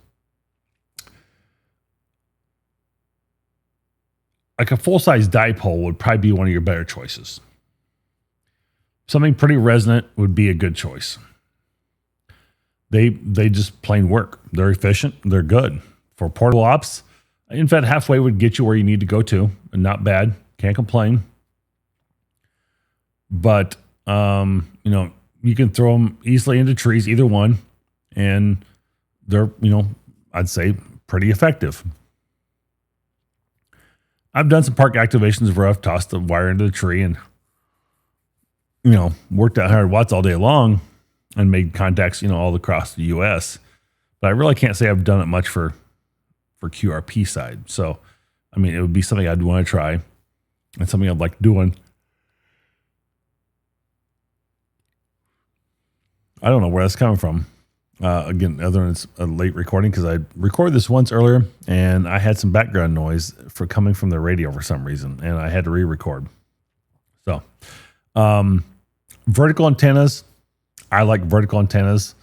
Like a full-size dipole would probably be one of your better choices. Something pretty resonant would be a good choice. They just plain work. They're efficient. They're good. For portable ops, in fact, halfway would get you where you need to go to, and not bad. Can't complain. But, you can throw them easily into trees, either one, and they're, I'd say pretty effective. I've done some park activations where I've tossed the wire into the tree and, worked at 100 watts all day long and made contacts, all across the U.S. But I really can't say I've done it much for QRP side. So, it would be something I'd want to try and something I'd like doing. I don't know where that's coming from. Again, other than it's a late recording, because I recorded this once earlier and I had some background noise coming from the radio for some reason, and I had to re-record. So, vertical antennas. I like vertical antennas,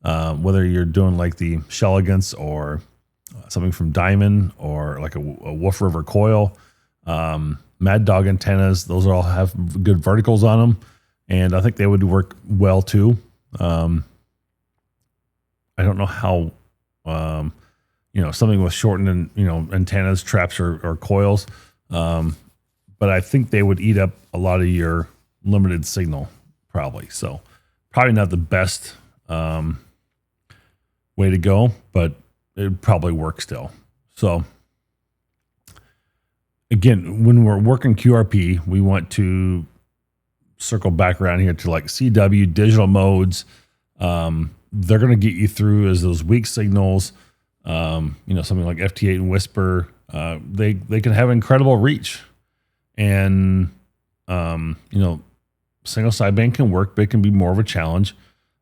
whether you're doing like the Shelligans or something from Diamond or like a Wolf River coil, Mad Dog antennas. Those all have good verticals on them, and I think they would work well too. I don't know how, something with shortened, antennas, traps, or coils. But I think they would eat up a lot of your limited signal, probably. So probably not the best way to go, but it would probably work still. So again, when we're working QRP, we want to circle back around here to like CW, digital modes. They're going to get you through as those weak signals, something like FT8 and Whisper. They can have incredible reach, and, single sideband can work, but it can be more of a challenge,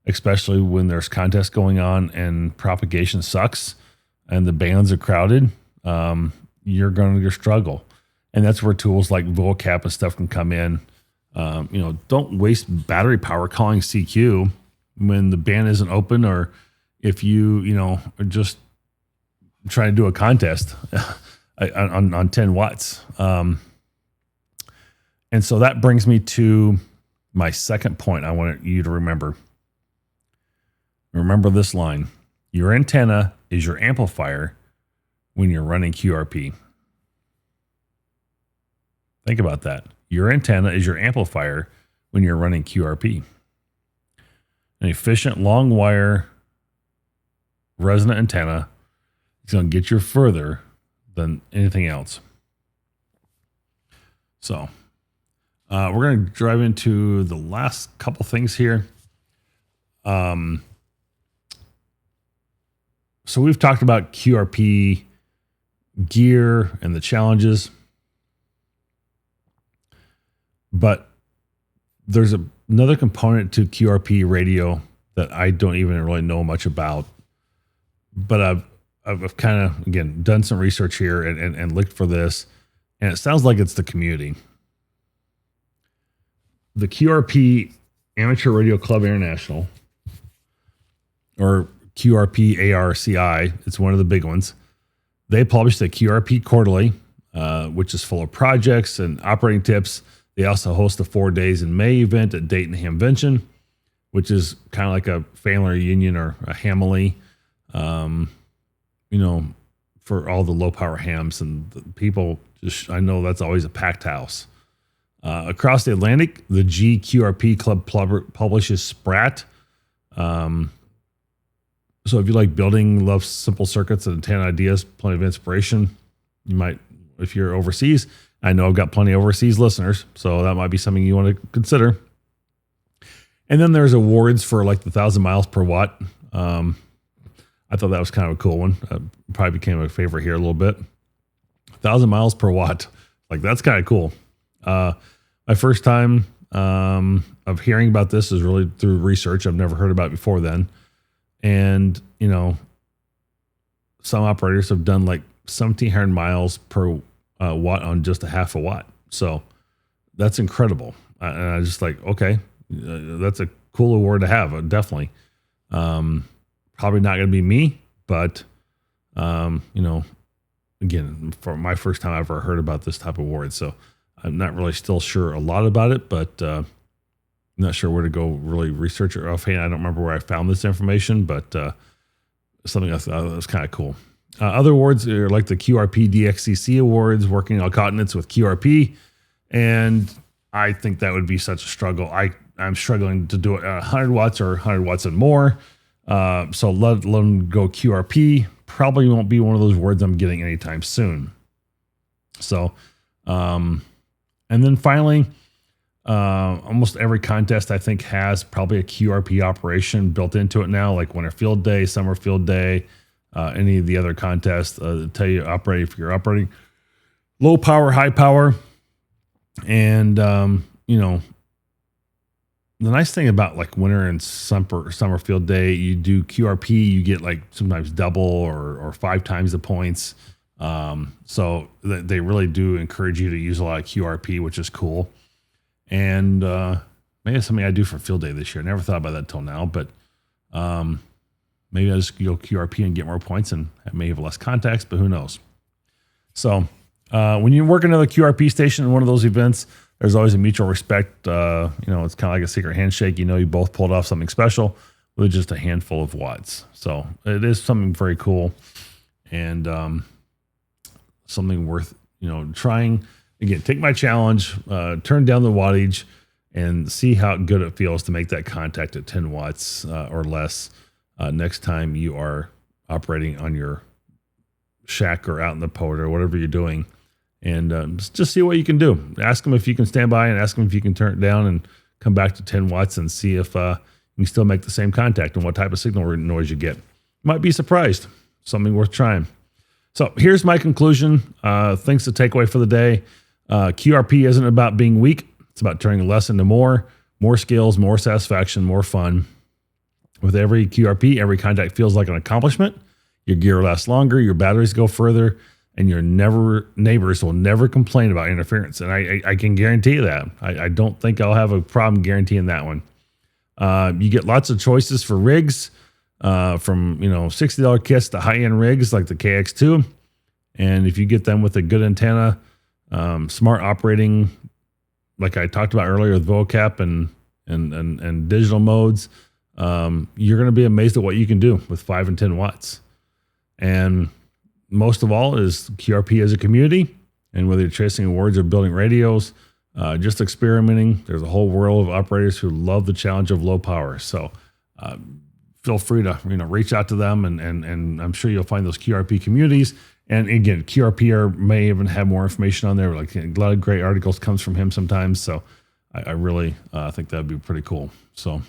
especially when there's contests going on and propagation sucks and the bands are crowded. You're going to struggle. And that's where tools like VoCap and stuff can come in. Don't waste battery power calling CQ when the band isn't open, or if you, are just trying to do a contest on 10 watts. And so that brings me to my second point I want you to remember. Remember this line: your antenna is your amplifier when you're running QRP. Think about that. Your antenna is your amplifier when you're running QRP. An efficient long wire resonant antenna is going to get you further than anything else. So we're going to drive into the last couple things here. So we've talked about QRP gear and the challenges, but there's another component to QRP radio that I don't even really know much about, but I've kind of, again, done some research here and looked for this, and it sounds like it's the community. The QRP Amateur Radio Club International, or QRP ARCI, it's one of the big ones. They publish the QRP Quarterly, which is full of projects and operating tips. They also host a 4 days in May event at Dayton Hamvention, which is kind of like a family reunion or a hamily, for all the low power hams and the people. I know that's always a packed house. Across the Atlantic, the GQRP Club publishes Sprat. So if you like building, love simple circuits and antenna ideas, plenty of inspiration, you might, if you're overseas. I know I've got plenty of overseas listeners, so that might be something you want to consider. And then there's awards for like the 1,000 miles per watt. I thought that was kind of a cool one. Probably became a favorite here a little bit. 1,000 miles per watt. Like, that's kind of cool. My first time of hearing about this is really through research. I've never heard about it before then. And, some operators have done like 1,700 miles per watt on just a half a watt. So that's incredible. And I just like, okay, that's a cool award to have. Definitely. Probably not going to be me, but, again, for my first time I ever heard about this type of award. So I'm not really still sure a lot about it, but, not sure where to go really research it offhand. I don't remember where I found this information, but, something else that was kind of cool. Other awards are like the QRP DXCC awards, working on continents with QRP. And I think that would be such a struggle. I'm struggling to do it at 100 watts or 100 watts and more. So let them go QRP. Probably won't be one of those words I'm getting anytime soon. So, and then finally, almost every contest I think has probably a QRP operation built into it now, like Winter Field Day, Summer Field Day, any of the other contests tell you if you're operating low power, high power. And, the nice thing about like winter and summer field day, you do QRP, you get like sometimes double or 5 times the points. So they really do encourage you to use a lot of QRP, which is cool. And maybe it's something I do for field day this year. I never thought about that till now, but maybe I'll just go QRP and get more points, and I may have less contacts, but who knows? So when you work another QRP station in one of those events, there's always a mutual respect. It's kind of like a secret handshake. You both pulled off something special with just a handful of watts. So it is something very cool and something worth, trying. Again, take my challenge, turn down the wattage and see how good it feels to make that contact at 10 watts or less next time you are operating on your shack or out in the port or whatever you're doing. And just see what you can do. Ask them if you can stand by and ask them if you can turn it down and come back to 10 watts and see if you can still make the same contact and what type of signal noise you get. You might be surprised. Something worth trying. So here's my conclusion. Things to take away for the day. QRP isn't about being weak. It's about turning less into more skills, more satisfaction, more fun. With every QRP, every contact feels like an accomplishment. Your gear lasts longer, your batteries go further, and your neighbors will never complain about interference. And I can guarantee you that. I don't think I'll have a problem guaranteeing that one. You get lots of choices for rigs, from $60 kits to high-end rigs like the KX2. And if you get them with a good antenna, smart operating, like I talked about earlier with vocap and digital modes, you're going to be amazed at what you can do with 5 and 10 watts. And most of all is QRP as a community. And whether you're chasing awards or building radios, just experimenting, there's a whole world of operators who love the challenge of low power. So feel free to reach out to them, and I'm sure you'll find those QRP communities. And again, QRP may even have more information on there. Like a lot of great articles comes from him sometimes. So I really think that'd be pretty cool. So,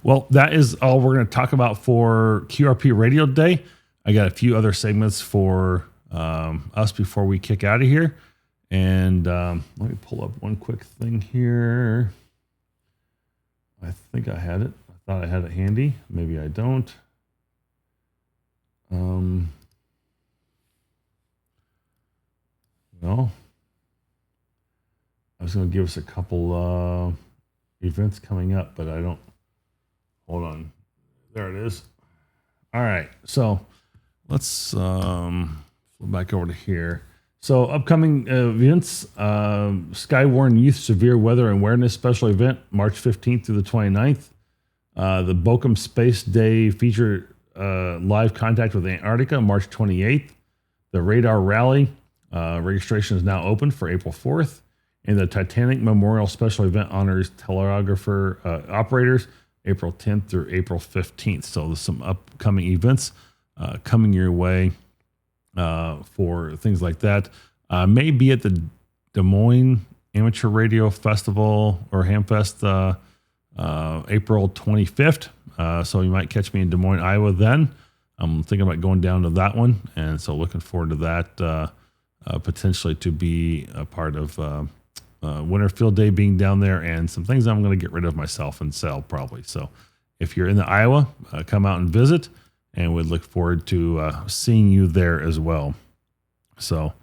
well, that is all we're going to talk about for QRP Radio Day. I got a few other segments for us before we kick out of here. And let me pull up one quick thing here. I think I had it. I thought I had it handy. Maybe I don't. Well, I was going to give us a couple events coming up, but I don't. Hold on. There it is. All right. So let's flip back over to here. So upcoming events, Skywarn Youth Severe Weather Awareness Special Event, March 15th through the 29th. The Bochum Space Day feature live contact with Antarctica, March 28th. The Radar Rally registration is now open for April 4th. And the Titanic Memorial Special Event honors telegrapher operators, April 10th through April 15th. So there's some upcoming events coming your way for things like that. May be at the Des Moines Amateur Radio Festival or Hamfest April 25th. So you might catch me in Des Moines, Iowa then. I'm thinking about going down to that one. And so looking forward to that potentially to be a part of Winter Field Day being down there, and some things I'm going to get rid of myself and sell probably. So if you're in the Iowa, come out and visit, and we'd look forward to seeing you there as well. So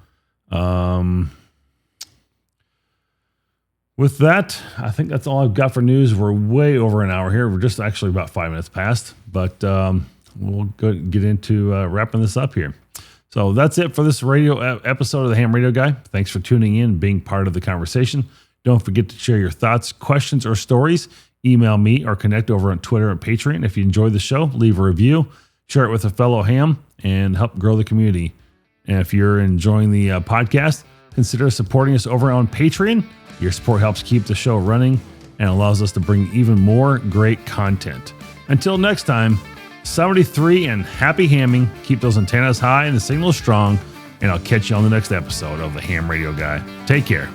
with that, I think that's all I've got for news. We're way over an hour here. We're just actually about 5 minutes past, but we'll go get into wrapping this up here. So that's it for this radio episode of the Ham Radio Guy. Thanks for tuning in and being part of the conversation. Don't forget to share your thoughts, questions, or stories. Email me or connect over on Twitter and Patreon. If you enjoyed the show, leave a review, share it with a fellow ham, and help grow the community. And if you're enjoying the podcast, consider supporting us over on Patreon. Your support helps keep the show running and allows us to bring even more great content. Until next time, 73 and happy hamming. Keep those antennas high and the signal strong. And I'll catch you on the next episode of the Ham Radio Guy. Take care.